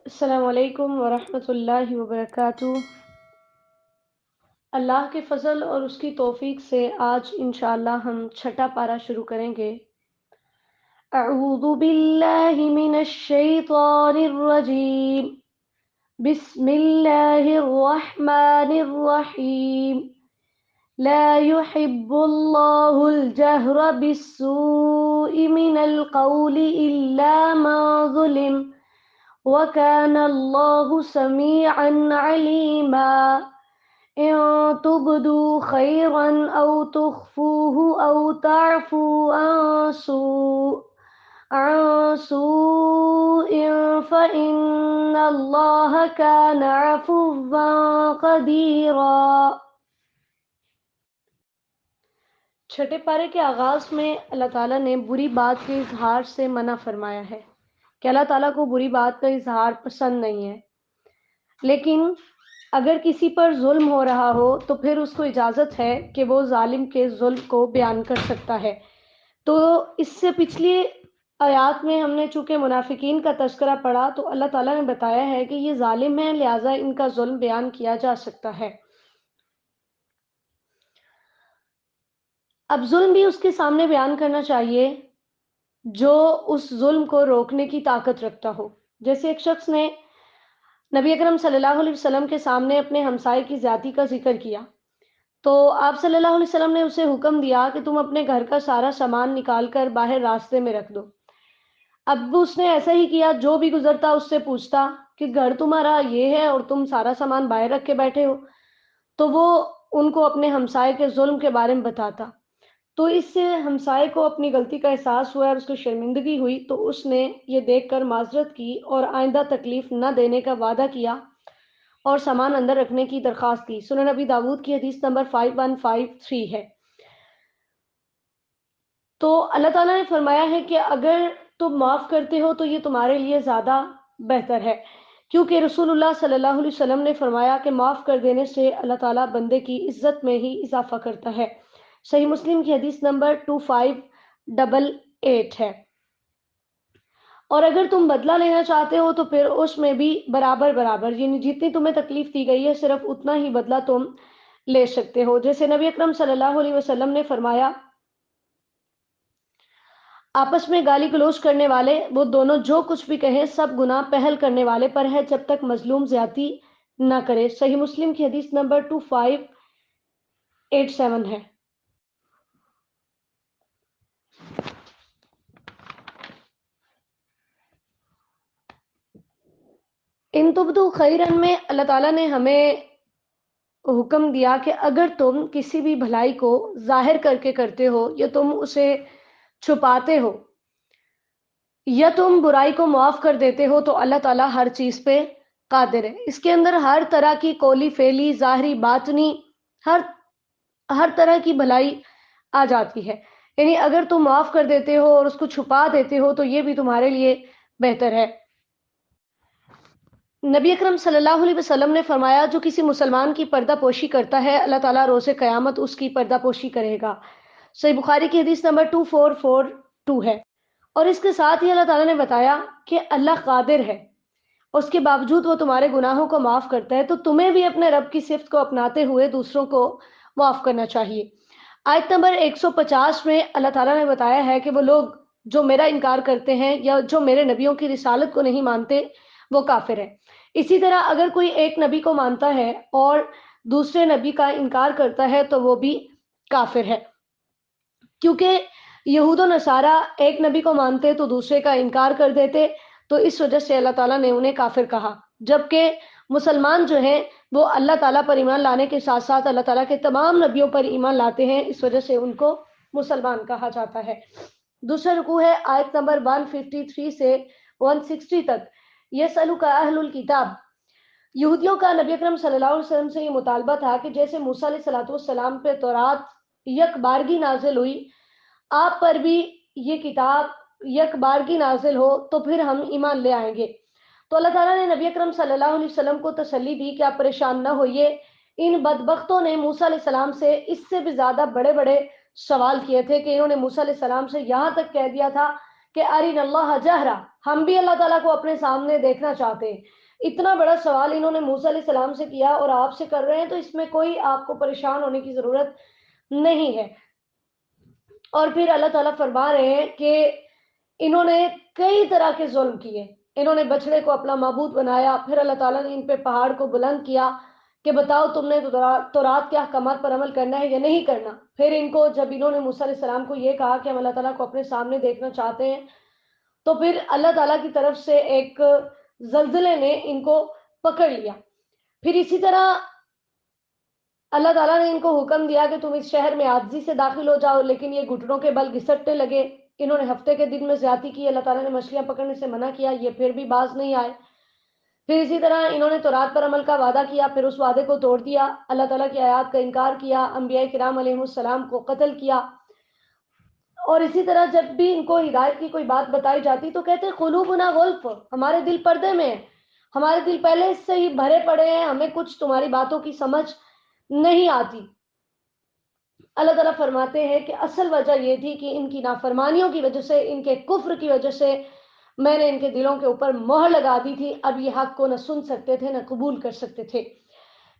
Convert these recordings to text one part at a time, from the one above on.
السلام علیکم ورحمۃ اللہ وبرکاتہ۔ اللہ کے فضل اور اس کی توفیق سے آج انشاءاللہ ہم چھٹا پارہ شروع کریں گے۔ اعوذ باللہ من الشیطان الرجیم، بسم اللہ الرحمن الرحیم۔ لا يحب اللہ الجہر بالسوء من القول الا من ظلم وَكَانَ اللَّهُ سَمِيعًا عَلِيمًا إِن تُبْدُوا خَيْرًا أَوْ تُخْفُوهُ أَوْ تَعْفُوا عَن سُوءٍ فَإِنَّ اللَّهَ كَانَ عَفُوًّا قَدِيرًا۔ چھٹے پارے کے آغاز میں اللہ تعالیٰ نے بری بات کے اظہار سے منع فرمایا ہے کہ اللہ تعالیٰ کو بری بات کا اظہار پسند نہیں ہے، لیکن اگر کسی پر ظلم ہو رہا ہو تو پھر اس کو اجازت ہے کہ وہ ظالم کے ظلم کو بیان کر سکتا ہے۔ تو اس سے پچھلی آیات میں ہم نے چونکہ منافقین کا تذکرہ پڑھا تو اللہ تعالیٰ نے بتایا ہے کہ یہ ظالم ہیں، لہٰذا ان کا ظلم بیان کیا جا سکتا ہے۔ اب ظلم بھی اس کے سامنے بیان کرنا چاہیے جو اس ظلم کو روکنے کی طاقت رکھتا ہو۔ جیسے ایک شخص نے نبی اکرم صلی اللہ علیہ وسلم کے سامنے اپنے ہمسائے کی زیادتی کا ذکر کیا تو آپ صلی اللہ علیہ وسلم نے اسے حکم دیا کہ تم اپنے گھر کا سارا سامان نکال کر باہر راستے میں رکھ دو۔ اب اس نے ایسا ہی کیا، جو بھی گزرتا اس سے پوچھتا کہ گھر تمہارا یہ ہے اور تم سارا سامان باہر رکھ کے بیٹھے ہو، تو وہ ان کو اپنے ہمسائے کے ظلم کے بارے میں بتاتا۔ تو اس سے ہمسائے کو اپنی غلطی کا احساس ہوا اور اس کو شرمندگی ہوئی، تو اس نے یہ دیکھ کر معذرت کی اور آئندہ تکلیف نہ دینے کا وعدہ کیا اور سامان اندر رکھنے کی درخواست کی۔ سنن ابی داؤد کی حدیث نمبر 5153 ہے۔ تو اللہ تعالیٰ نے فرمایا ہے کہ اگر تم معاف کرتے ہو تو یہ تمہارے لیے زیادہ بہتر ہے، کیونکہ رسول اللہ صلی اللہ علیہ وسلم نے فرمایا کہ معاف کر دینے سے اللہ تعالیٰ بندے کی عزت میں ہی اضافہ کرتا ہے۔ صحیح مسلم کی حدیث نمبر 2588 ہے۔ اور اگر تم بدلہ لینا چاہتے ہو تو پھر اس میں بھی برابر یعنی جتنی تمہیں تکلیف دی گئی ہے صرف اتنا ہی بدلہ تم لے سکتے ہو۔ جیسے نبی اکرم صلی اللہ علیہ وسلم نے فرمایا، آپس میں گالی گلوچ کرنے والے وہ دونوں جو کچھ بھی کہیں سب گناہ پہل کرنے والے پر ہے جب تک مظلوم زیادتی نہ کرے۔ صحیح مسلم کی حدیث نمبر 2587 ہے۔ ان تبدو خیرن میں اللہ تعالیٰ نے ہمیں حکم دیا کہ اگر تم کسی بھی بھلائی کو ظاہر کر کے کرتے ہو یا تم اسے چھپاتے ہو یا تم برائی کو معاف کر دیتے ہو تو اللہ تعالیٰ ہر چیز پہ قادر ہے۔ اس کے اندر ہر طرح کی قولی فعلی ظاہری باطنی ہر طرح کی بھلائی آ جاتی ہے، یعنی اگر تم معاف کر دیتے ہو اور اس کو چھپا دیتے ہو تو یہ بھی تمہارے لیے بہتر ہے۔ نبی اکرم صلی اللہ علیہ وسلم نے فرمایا، جو کسی مسلمان کی پردہ پوشی کرتا ہے اللہ تعالیٰ روز قیامت اس کی پردہ پوشی کرے گا۔ صحیح بخاری کی حدیث نمبر 2442 ہے۔ اور اس کے ساتھ ہی اللہ تعالیٰ نے بتایا کہ اللہ قادر ہے، اس کے باوجود وہ تمہارے گناہوں کو معاف کرتا ہے، تو تمہیں بھی اپنے رب کی صفت کو اپناتے ہوئے دوسروں کو معاف کرنا چاہیے۔ آیت نمبر 150 میں اللہ تعالیٰ نے بتایا ہے کہ وہ لوگ جو میرا انکار کرتے ہیں یا جو میرے نبیوں کی رسالت کو نہیں مانتے وہ کافر ہے۔ اسی طرح اگر کوئی ایک نبی کو مانتا ہے اور دوسرے نبی کا انکار کرتا ہے تو وہ بھی کافر ہے، کیونکہ یہود و نصارہ ایک نبی کو مانتے تو دوسرے کا انکار کر دیتے، تو اس وجہ سے اللہ تعالیٰ نے انہیں کافر کہا۔ جبکہ مسلمان جو ہیں وہ اللہ تعالیٰ پر ایمان لانے کے ساتھ ساتھ اللہ تعالیٰ کے تمام نبیوں پر ایمان لاتے ہیں، اس وجہ سے ان کو مسلمان کہا جاتا ہے۔ دوسرا رکوع ہے آیت نمبر 153 سے 160 تک۔ یسألک اہل الکتاب، یہودیوں کا نبی اکرم صلی اللہ علیہ وسلم سے یہ مطالبہ تھا کہ جیسے موسیٰ علیہ السلام پہ تورات یک بارگی نازل ہوئی، آپ پر بھی یہ کتاب یک بارگی نازل ہو تو پھر ہم ایمان لے آئیں گے۔ تو اللہ تعالیٰ نے نبی اکرم صلی اللہ علیہ وسلم کو تسلی دی کہ آپ پریشان نہ ہوئیے۔ ان بدبختوں نے موسیٰ علیہ السلام سے اس سے بھی زیادہ بڑے بڑے سوال کیے تھے کہ انہوں نے موسیٰ علیہ السلام سے یہاں تک کہہ دیا تھا کہ ارین اللہ جہرا، ہم بھی اللہ تعالیٰ کو اپنے سامنے دیکھنا چاہتے ہیں۔ اتنا بڑا سوال انہوں نے موسیٰ علیہ السلام سے کیا اور آپ سے کر رہے ہیں، تو اس میں کوئی آپ کو پریشان ہونے کی ضرورت نہیں ہے۔ اور پھر اللہ تعالیٰ فرما رہے ہیں کہ انہوں نے کئی طرح کے ظلم کیے، انہوں نے بچڑے کو اپنا معبود بنایا، پھر اللہ تعالیٰ نے ان پہ پہاڑ کو بلند کیا کہ بتاؤ تم نے تورات کے احکامات پر عمل کرنا ہے یا نہیں کرنا۔ پھر ان کو جب انہوں نے موسیٰ علیہ السلام کو یہ کہا کہ ہم اللہ تعالیٰ کو اپنے سامنے دیکھنا چاہتے ہیں، تو پھر اللہ تعالیٰ کی طرف سے ایک زلزلے نے ان کو پکڑ لیا۔ پھر اسی طرح اللہ تعالیٰ نے ان کو حکم دیا کہ تم اس شہر میں عاجزی سے داخل ہو جاؤ، لیکن یہ گھٹنوں کے بل گھسٹنے لگے۔ انہوں نے ہفتے کے دن میں زیادتی کی، اللہ تعالیٰ نے مچھلیاں پکڑنے سے منع کیا، یہ پھر بھی باز نہیں آئے۔ پھر اسی طرح انہوں نے تورات پر عمل کا وعدہ کیا، پھر اس وعدے کو توڑ دیا، اللہ تعالیٰ کی آیات کا انکار کیا، انبیاء کرام علیہ السلام کو قتل کیا۔ اور اسی طرح جب بھی ان کو ہدایت کی کوئی بات بتائی جاتی تو کہتے قلوبنا غلف، ہمارے دل پردے میں ہیں، ہمارے دل پہلے اس سے ہی بھرے پڑے ہیں، ہمیں کچھ تمہاری باتوں کی سمجھ نہیں آتی۔ اللہ تعالیٰ فرماتے ہیں کہ اصل وجہ یہ تھی کہ ان کی نافرمانیوں کی وجہ سے، ان کے کفر کی وجہ سے میں نے ان کے دلوں کے اوپر مہر لگا دی تھی، اب یہ حق کو نہ سن سکتے تھے نہ قبول کر سکتے تھے۔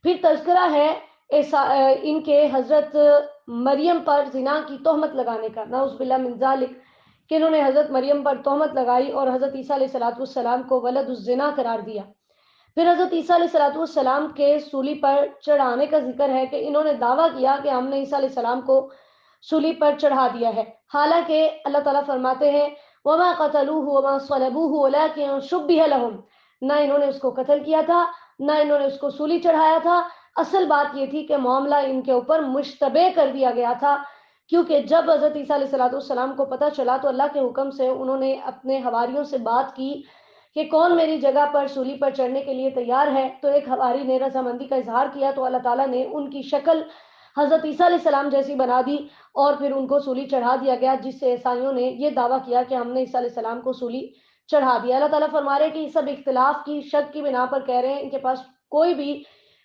پھر تذکرہ ہے ان کے حضرت مریم پر زنا کی تہمت لگانے کا، نعوذ باللہ من ذالک، کہ انہوں نے حضرت مریم پر تہمت لگائی اور حضرت عیسیٰ علیہ السلام کو ولد الزنا قرار دیا۔ پھر حضرت عیسیٰ علیہ السلام کے سولی پر چڑھانے کا ذکر ہے کہ انہوں نے دعویٰ کیا کہ ہم نے عیسیٰ علیہ السلام کو سولی پر چڑھا دیا ہے، حالانکہ اللہ تعالیٰ فرماتے ہیں وَمَا قَتَلُوهُ وَمَا صَلَبُوهُ وَلَكِنْ شُبِّهَ لَهُمْ، نہ انہوں نے اس کو قتل کیا تھا نہ انہوں نے اس کو سولی چڑھایا تھا، اصل بات یہ تھی کہ معاملہ ان کے اوپر مشتبہ کر دیا گیا تھا، کیونکہ جب حضرت عیسیٰ علیہ السلام کو پتہ چلا تو اللہ کے حکم سے انہوں نے اپنے حواریوں سے بات کی کہ کون میری جگہ پر سولی پر چڑھنے کے لیے تیار ہے، تو ایک حواری نے رضامندی کا اظہار کیا تو اللہ تعالیٰ نے ان کی شکل حضرت عیسیٰ علیہ السلام جیسی بنا دی اور پھر ان کو سولی چڑھا دیا گیا، جس سے عیسائیوں نے یہ دعویٰ کیا کہ ہم نے عیسیٰ علیہ السلام کو سولی چڑھا دیا۔ اللہ تعالیٰ فرما رہے ہیں کہ یہ سب اختلاف کی شک کی بنا پر کہہ رہے ہیں، ان کے پاس کوئی بھی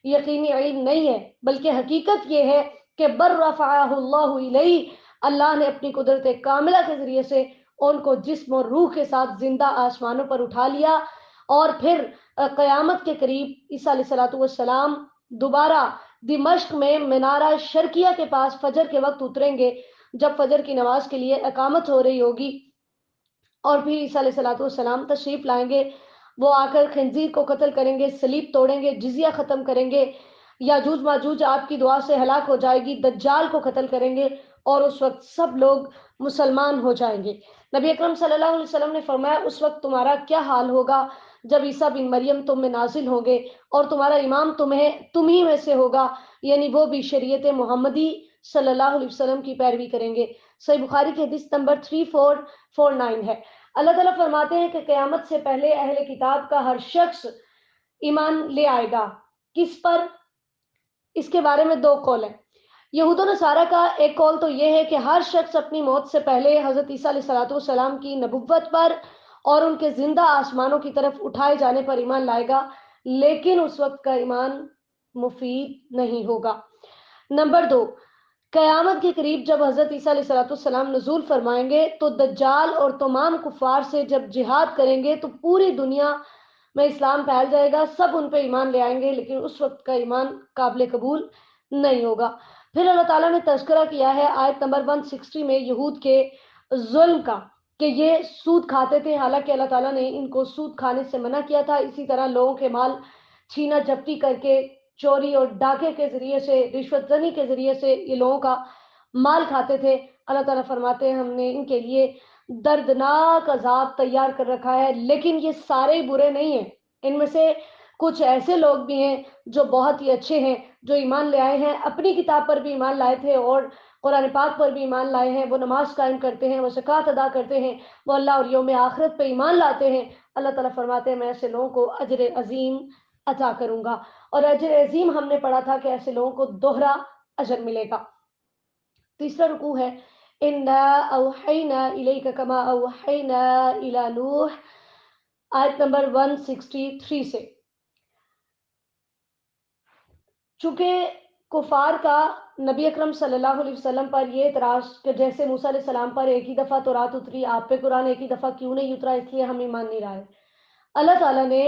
یقینی علم نہیں ہے، بلکہ حقیقت یہ ہے کہ بر رفعہ اللہ الیہ، اللہ نے اپنی قدرت کاملہ کے ذریعے سے ان کو جسم اور روح کے ساتھ زندہ آسمانوں پر اٹھا لیا، اور پھر قیامت کے قریب عیسیٰ علیہ السلام دوبارہ دمشق میں منارہ شرقیہ کے پاس فجر کے وقت اتریں گے، جب فجر کی نماز کے لیے اقامت ہو رہی ہوگی، اور پھر عیسیٰ علیہ السلام تشریف لائیں گے، وہ آ کر خنزیر کو قتل کریں گے، صلیب توڑیں گے، جزیہ ختم کریں گے، یاجوج ماجوج آپ کی دعا سے ہلاک ہو جائے گی، دجال کو قتل کریں گے، اور اس وقت سب لوگ مسلمان ہو جائیں گے۔ نبی اکرم صلی اللہ علیہ وسلم نے فرمایا اس وقت تمہارا کیا حال ہوگا جب عیسیٰ بن مریم تم میں نازل ہوں گے اور تمہارا امام تم ہی میں سے ہوگا، یعنی وہ بھی شریعت محمدی صلی اللہ علیہ وسلم کی پیروی کریں گے۔ صحیح بخاری کی حدیث نمبر 3449 ہے۔ اللہ تعالیٰ فرماتے ہیں کہ قیامت سے پہلے اہل کتاب کا ہر شخص ایمان لے آئے گا، کس پر؟ اس کے بارے میں دو قول ہیں۔ یہود و نصارہ کا ایک قول تو یہ ہے کہ ہر شخص اپنی موت سے پہلے حضرت عیسیٰ علیہ السلام کی نبوت پر اور ان کے زندہ آسمانوں کی طرف اٹھائے جانے پر ایمان لائے گا، لیکن اس وقت کا ایمان مفید نہیں ہوگا۔ نمبر 2، قیامت کے قریب جب حضرت عیسیٰ علیہ السلام نزول فرمائیں گے تو دجال اور تمام کفار سے جب جہاد کریں گے تو پوری دنیا میں اسلام پھیل جائے گا، سب ان پہ ایمان لے آئیں گے، لیکن اس وقت کا ایمان قابل قبول نہیں ہوگا۔ پھر اللہ تعالیٰ نے تذکرہ کیا ہے آیت نمبر 160 میں یہود کے ظلم کا، کہ یہ سود کھاتے تھے، حالانکہ اللہ تعالیٰ نے ان کو سود کھانے سے منع کیا تھا۔ اسی طرح لوگوں کے مال چھینا جھپٹی کر کے، چوری اور ڈاکے کے ذریعے سے، رشوت زنی کے ذریعے سے یہ لوگوں کا مال کھاتے تھے۔ اللہ تعالیٰ فرماتے ہیں ہم نے ان کے لیے دردناک عذاب تیار کر رکھا ہے، لیکن یہ سارے برے نہیں ہیں، ان میں سے کچھ ایسے لوگ بھی ہیں جو بہت ہی اچھے ہیں، جو ایمان لے آئے ہیں، اپنی کتاب پر بھی ایمان لائے تھے اور قرآن پاک پر بھی ایمان لائے ہیں، وہ نماز قائم کرتے ہیں، وہ زکوٰۃ ادا کرتے ہیں، وہ اللہ اور یوم آخرت پہ ایمان لاتے ہیں۔ اللہ تعالیٰ فرماتے ہیں میں ایسے لوگوں کو اجر عظیم عطا کروں گا، اور اجر عظیم ہم نے پڑھا تھا کہ ایسے لوگوں کو دوہرا اجر ملے گا۔ تیسرا رکوع ہے اِنَّا أَوْحَيْنَا إِلَيْكَ كَمَا أَوْحَيْنَا إِلَى نُوحٍ، آیت نمبر 163 سے۔ چونکہ کفار کا نبی اکرم صلی اللہ علیہ وسلم پر یہ اعتراض کہ جیسے موسیٰ علیہ السلام پر ایک ہی دفعہ تورات اتری، آپ پہ قرآن ایک ہی دفعہ کیوں نہیں اترا، اس لیے ہم ایمان نہیں لائے۔ اللہ تعالیٰ نے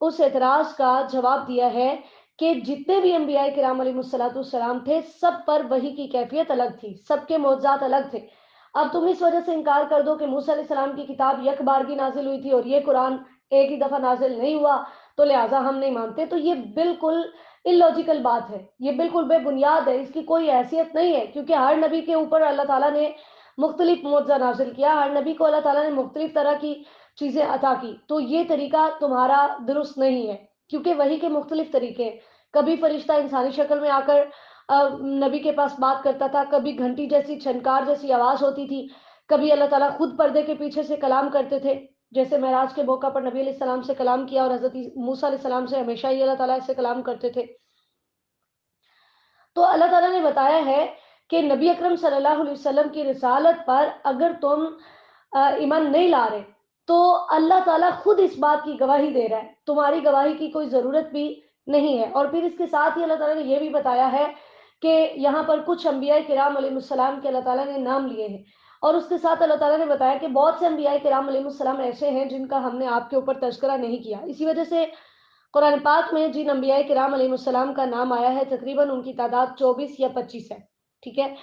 اس اعتراض کا جواب دیا ہے کہ جتنے بھی انبیاء کرام علیہ السلام تھے، سب پر وحی کی کیفیت الگ تھی، سب کے معجزات الگ تھے۔ اب تم اس وجہ سے انکار کر دو کہ موسیٰ علیہ السلام کی کتاب یک بارگی نازل ہوئی تھی اور یہ قرآن ایک ہی دفعہ نازل نہیں ہوا، تو لہٰذا ہم نہیں مانتے، تو یہ بالکل illogical بات ہے، یہ بالکل بے بنیاد ہے، اس کی کوئی حیثیت نہیں ہے، کیونکہ ہر نبی کے اوپر اللہ تعالیٰ نے مختلف معجزہ نازل کیا، ہر نبی کو اللہ تعالیٰ نے مختلف طرح کی چیزیں عطا کی، تو یہ طریقہ تمہارا درست نہیں ہے، کیونکہ وحی کے مختلف طریقے ہیں۔ کبھی فرشتہ انسانی شکل میں آ کر نبی کے پاس بات کرتا تھا، کبھی گھنٹی جیسی چھنکار جیسی آواز ہوتی تھی، کبھی اللہ تعالیٰ خود پردے کے پیچھے سے کلام کرتے تھے، جیسے معراج کے موقع پر نبی علیہ السلام سے کلام کیا، اور حضرت موسیٰ علیہ السلام سے ہمیشہ ہی اللہ تعالیٰ سے کلام کرتے تھے۔ تو اللہ تعالیٰ نے بتایا ہے کہ نبی اکرم صلی اللہ علیہ وسلم کی رسالت پر اگر تم ایمان نہیں لا رہے تو اللہ تعالیٰ خود اس بات کی گواہی دے رہا ہے، تمہاری گواہی کی کوئی ضرورت بھی نہیں ہے۔ اور پھر اس کے ساتھ ہی اللہ تعالیٰ نے یہ بھی بتایا ہے کہ یہاں پر کچھ انبیاء کرام علیہ السلام کے اللہ تعالیٰ نے نام لیے ہیں، اور اس کے ساتھ اللہ تعالیٰ نے بتایا کہ بہت سے انبیاء کرام علیہ السلام ایسے ہیں جن کا ہم نے آپ کے اوپر تذکرہ نہیں کیا۔ اسی وجہ سے قرآن پاک میں جن انبیاء کرام علیہ السلام کا نام آیا ہے تقریباً ان کی تعداد 24 یا 25 ہے، ٹھیک ہے،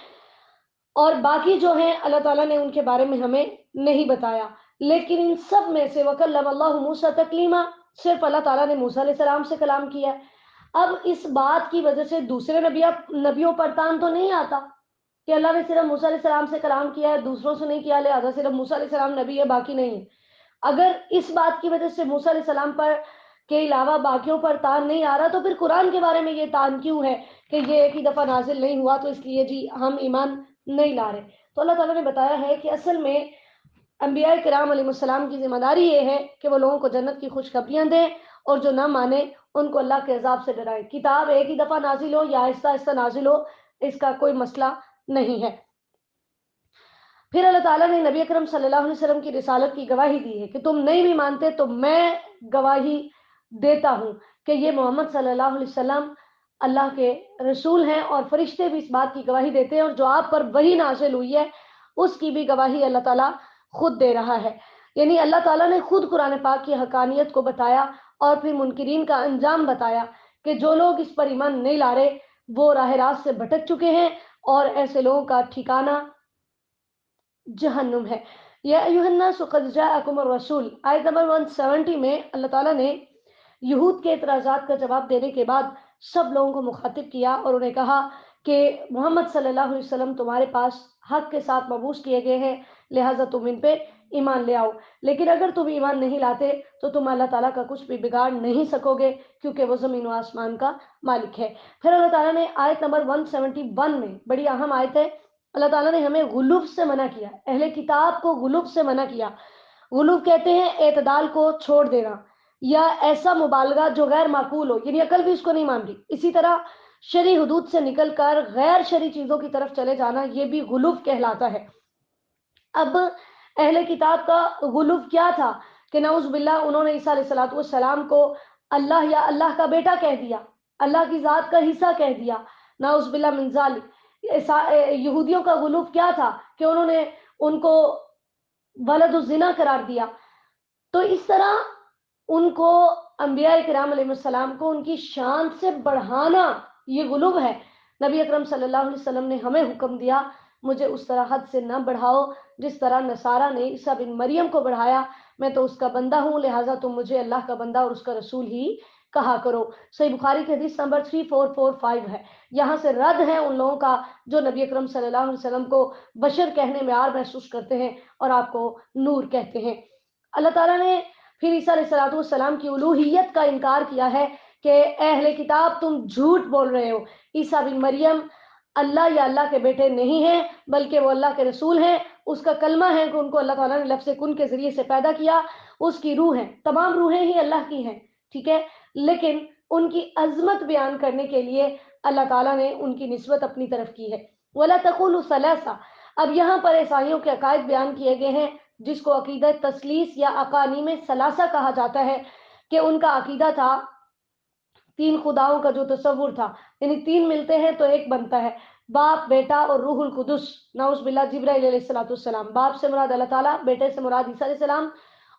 اور باقی جو ہیں اللہ تعالیٰ نے ان کے بارے میں ہمیں نہیں بتایا۔ لیکن ان سب میں سے وَكَلَّمَ اللَّهُ مُوسَىٰ تَكْلِيمًا، صرف اللہ تعالیٰ نے موسیٰ علیہ السلام سے کلام کیا ہے۔ اب اس بات کی وجہ سے دوسرے نبیوں پر تان تو نہیں آتا کہ اللہ نے صرف موسیٰ علیہ السلام سے کلام کیا ہے، دوسروں سے نہیں کیا، لہذا صرف موسیٰ علیہ السلام نبی ہے، باقی نہیں ہے۔ اگر اس بات کی وجہ سے موسیٰ علیہ السلام پر کے علاوہ باقیوں پر تان نہیں آ رہا، تو پھر قرآن کے بارے میں یہ تان کیوں ہے کہ یہ ایک ہی دفعہ نازل نہیں ہوا تو اس لیے جی ہم ایمان نہیں لا رہے؟ تو اللہ تعالیٰ نے بتایا ہے کہ اصل میں انبیاء کرام علیہ السلام کی ذمہ داری یہ ہے کہ وہ لوگوں کو جنت کی خوشخبریاں دیں، اور جو نہ مانے ان کو اللہ کے عذاب سے ڈرائیں۔ کتاب ایک ہی دفعہ نازل ہو یا آہستہ آہستہ نازل ہو، اس کا کوئی مسئلہ نہیں ہے۔ پھر اللہ تعالیٰ نے نبی اکرم صلی اللہ علیہ وسلم کی رسالت کی گواہی دی ہے کہ تم نہیں بھی مانتے تو میں گواہی دیتا ہوں کہ یہ محمد صلی اللہ علیہ وسلم اللہ کے رسول ہیں، اور فرشتے بھی اس بات کی گواہی دیتے ہیں، اور جو آپ پر وحی نازل ہوئی ہے اس کی بھی گواہی اللہ تعالیٰ خود دے رہا ہے۔ یعنی اللہ تعالیٰ نے خود قرآن پاک کی حقانیت کو بتایا، اور پھر منکرین کا انجام بتایا کہ جو لوگ اس پر ایمان نہیں لا رہے وہ راہ راست سے بھٹک چکے ہیں، اور ایسے لوگوں کا ٹھکانہ جہنم ہے۔ یا ایھا الناس قد جاءکم الرسول، آیت نمبر 170 میں اللہ تعالیٰ نے یہود کے اعتراضات کا جواب دینے کے بعد سب لوگوں کو مخاطب کیا اور انہیں کہا کہ محمد صلی اللہ علیہ وسلم تمہارے پاس حق کے ساتھ مبعوث کیے گئے ہیں، لہٰذا تم ان پہ ایمان لے آؤ، لیکن اگر تم ایمان نہیں لاتے تو تم اللہ تعالیٰ کا کچھ بھی بگاڑ نہیں سکو گے، کیونکہ وہ زمین و آسمان کا مالک ہے۔ پھر اللہ تعالیٰ نے آیت نمبر 171 میں، بڑی اہم آیت ہے، اللہ تعالیٰ نے ہمیں غلوف سے منع کیا، اہل کتاب کو غلوف سے منع کیا۔ غلوف کہتے ہیں اعتدال کو چھوڑ دینا، یا ایسا مبالغہ جو غیر معقول ہو، یعنی عقل بھی اس کو نہیں مان رہی۔ اسی طرح شرعی حدود سے نکل کر غیر شرعی چیزوں کی طرف چلے جانا، یہ بھی غلوف کہلاتا ہے۔ اب اہل کتاب کا غلوف کیا تھا کہ نعوذ باللہ انہوں نے عیسیٰ علیہ السلام کو اللہ یا اللہ کا بیٹا کہہ دیا، اللہ کی ذات کا حصہ کہہ دیا، نعوذ باللہ من ذالک۔ یہودیوں کا غلوف کیا تھا کہ انہوں نے ان کو ولد الزنا قرار دیا۔ تو اس طرح ان کو انبیاء کرام علیہ السلام کو ان کی شان سے بڑھانا یہ غلو ہے۔ نبی اکرم صلی اللہ علیہ وسلم نے ہمیں حکم دیا مجھے اس طرح حد سے نہ بڑھاؤ جس طرح نصارہ نے عیسیٰ بن مریم کو بڑھایا، میں تو اس کا بندہ ہوں، لہٰذا تم مجھے اللہ کا بندہ اور اس کا رسول ہی کہا کرو۔ صحیح بخاری کی حدیث نمبر 3445 ہے۔ یہاں سے رد ہے ان لوگوں کا جو نبی اکرم صلی اللہ علیہ وسلم کو بشر کہنے میں عار محسوس کرتے ہیں اور آپ کو نور کہتے ہیں۔ اللہ تعالیٰ نے پھر عیسیٰ علیہ السلام کی الوہیت کا انکار کیا ہے کہ اے اہل کتاب تم جھوٹ بول رہے ہو، عیسیٰ بن مریم اللہ یا اللہ کے بیٹے نہیں ہیں بلکہ وہ اللہ کے رسول ہیں، اس کا کلمہ ہے کہ ان کو اللہ تعالیٰ نے لفظ کن کے ذریعے سے پیدا کیا، اس کی روح ہے، تمام روحیں ہی اللہ کی ہیں، ٹھیک ہے، لیکن ان کی عظمت بیان کرنے کے لیے اللہ تعالیٰ نے ان کی نسبت اپنی طرف کی ہے۔ وَلَا تَقُولُوا ثَلَاثَةٌ، اب یہاں پر عیسائیوں کے عقائد بیان کیے گئے ہیں جس کو عقیدہ تثلیث یا اقانیم ثلاثہ کہا جاتا ہے، کہ ان کا عقیدہ تھا تین خداؤں کا جو تصور تھا، یعنی تین ملتے ہیں تو ایک بنتا ہے، باپ، بیٹا اور روح القدس، نعوذ باللہ جبرائیل علیہ السلام۔ باپ سے مراد اللہ تعالیٰ، بیٹے سے مراد عیسیٰ علیہ السلام،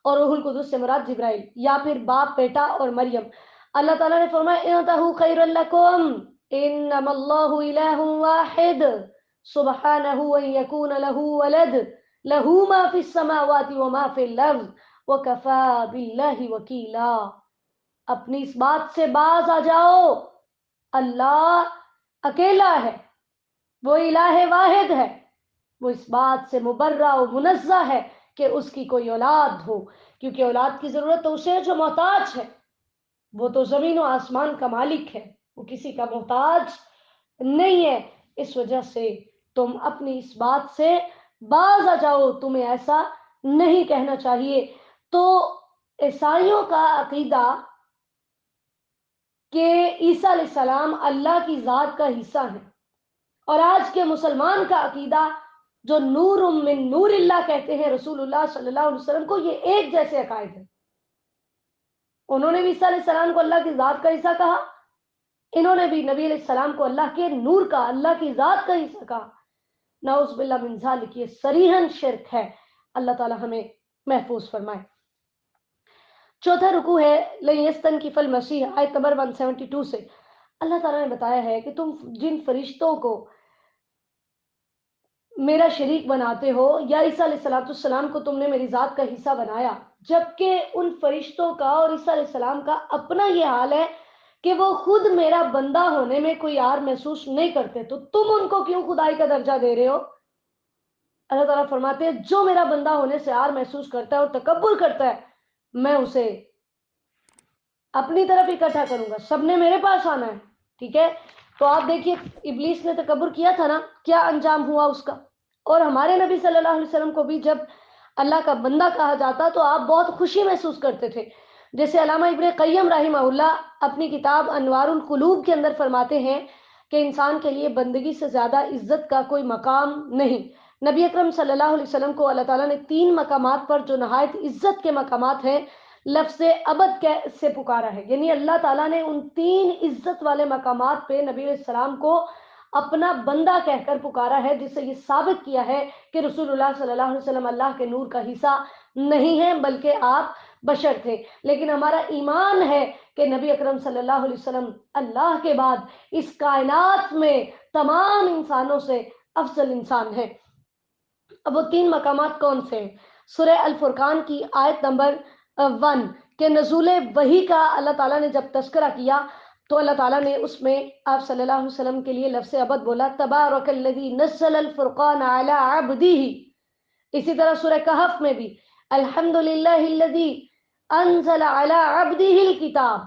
اور روح القدس سے مراد جبرائیل، یا پھر باپ، بیٹا اور مریم۔ اللہ تعالیٰ نے فرمایا انتہوا خیر لکم انما اللہ الہ واحد سبحانہ ان یکون لہ ولد لہ ما فی السماوات وما فی الارض وکفی باللہ وکیلا۔ اپنی اس بات سے باز آ جاؤ، اللہ اکیلا ہے، وہ الہ واحد ہے، وہ اس بات سے مبرہ و منزہ ہے کہ اس کی کوئی اولاد ہو، کیونکہ اولاد کی ضرورت تو اسے جو محتاج ہے، وہ تو زمین و آسمان کا مالک ہے، وہ کسی کا محتاج نہیں ہے۔ اس وجہ سے تم اپنی اس بات سے باز آ جاؤ، تمہیں ایسا نہیں کہنا چاہیے۔ تو عیسائیوں کا عقیدہ کہ عیسیٰ علیہ السلام اللہ کی ذات کا حصہ ہیں، اور آج کے مسلمان کا عقیدہ جو نور من نور اللہ کہتے ہیں رسول اللہ صلی اللہ علیہ وسلم کو، یہ ایک جیسے عقائد ہیں۔ انہوں نے بھی عیسیٰ علیہ السلام کو اللہ کی ذات کا حصہ کہا، انہوں نے بھی نبی علیہ السلام کو اللہ کے نور کا، اللہ کی ذات کا حصہ کہا۔ نعوذ باللہ من ذالک، یہ صریحاً شرک ہے۔ اللہ تعالی ہمیں محفوظ فرمائے۔ چوتھا رکوع ہے لن یستنکف المسیح، آیت نمبر 172 سے۔ اللہ تعالیٰ نے بتایا ہے کہ تم جن فرشتوں کو میرا شریک بناتے ہو، یا عیسیٰ علیہ السلام کو تم نے میری ذات کا حصہ بنایا، جبکہ ان فرشتوں کا اور عیسیٰ علیہ السلام کا اپنا یہ حال ہے کہ وہ خود میرا بندہ ہونے میں کوئی عار محسوس نہیں کرتے، تو تم ان کو کیوں خدائی کا درجہ دے رہے ہو؟ اللہ تعالیٰ فرماتے ہیں جو میرا بندہ ہونے سے عار محسوس کرتا ہے اور تکبر کرتا ہے، میں اسے اپنی طرف اکٹھا کروں گا، سب نے میرے پاس آنا ہے، ٹھیک ہے؟ تو آپ دیکھیے ابلیس نے تکبر کیا تھا نا، کیا انجام ہوا اس کا؟ اور ہمارے نبی صلی اللہ علیہ وسلم کو بھی جب اللہ کا بندہ کہا جاتا تو آپ بہت خوشی محسوس کرتے تھے۔ جیسے علامہ ابن قیم رحمہ اللہ اپنی کتاب انوار القلوب کے اندر فرماتے ہیں کہ انسان کے لیے بندگی سے زیادہ عزت کا کوئی مقام نہیں۔ نبی اکرم صلی اللہ علیہ وسلم کو اللہ تعالیٰ نے 3 مقامات پر جو نہایت عزت کے مقامات ہیں لفظ ابد سے پکارا ہے، یعنی اللہ تعالیٰ نے ان 3 عزت والے مقامات پہ نبی علیہ السلام کو اپنا بندہ کہہ کر پکارا ہے، جس سے یہ ثابت کیا ہے کہ رسول اللہ صلی اللہ علیہ وسلم اللہ کے نور کا حصہ نہیں ہے، بلکہ آپ بشر تھے۔ لیکن ہمارا ایمان ہے کہ نبی اکرم صلی اللہ علیہ وسلم اللہ کے بعد اس کائنات میں تمام انسانوں سے افضل انسان ہیں۔ اب وہ 3 مقامات کون سے ہیں؟ سورہ الفرقان کی آیت نمبر 1 کہ نزول وحی کا اللہ تعالیٰ نے جب تذکرہ کیا تو اللہ تعالیٰ نے اس میں آپ صلی اللہ علیہ وسلم کے لیے لفظ ابد بولا، تبارک الذی نزل الفرقان علی عبدہ۔ اسی طرح سورہ کہف میں بھی الحمدللہ الذی انزل علی عبدہ الکتاب۔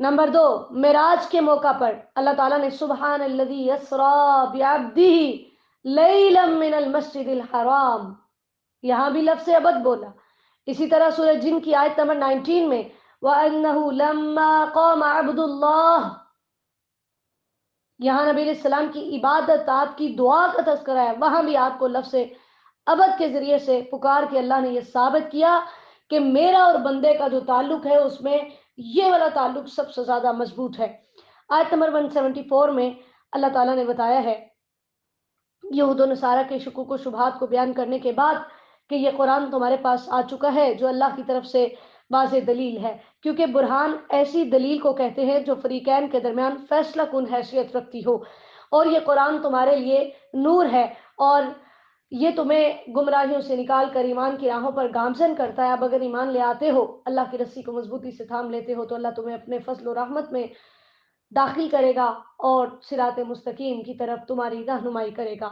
نمبر 2 معراج کے موقع پر اللہ تعالیٰ نے سبحان الذی یسری بعبدہ لیلا من المسجد الحرام، یہاں بھی لفظ ابد بولا۔ اسی طرح سورہ جن کی آیت نمبر 19 میں وَأَنَّهُ لَمَّا قَامَ عَبْدُ اللَّهِ، یہاں نبی علیہ السلام کی عبادت، آپ کی دعا کا تذکرہ ہے، وہاں بھی آپ کو لفظ ابد کے ذریعے سے پکار کے اللہ نے یہ ثابت کیا کہ میرا اور بندے کا جو تعلق ہے اس میں یہ والا تعلق سب سے زیادہ مضبوط ہے۔ آیت نمبر 174 میں اللہ تعالیٰ نے بتایا ہے یہود و نصارہ کے شکوک و شبہات کو بیان کرنے کے بعد کہ یہ قرآن تمہارے پاس آ چکا ہے جو اللہ کی طرف سے واضح دلیل ہے، کیونکہ برہان ایسی دلیل کو کہتے ہیں جو فریقین کے درمیان فیصلہ کن حیثیت رکھتی ہو، اور یہ قرآن تمہارے لیے نور ہے اور یہ تمہیں گمراہیوں سے نکال کر ایمان کی راہوں پر گامزن کرتا ہے۔ اب اگر ایمان لے آتے ہو، اللہ کی رسی کو مضبوطی سے تھام لیتے ہو، تو اللہ تمہیں اپنے فضل و رحمت میں داخل کرے گا اور صراط مستقیم کی طرف تمہاری رہنمائی کرے گا۔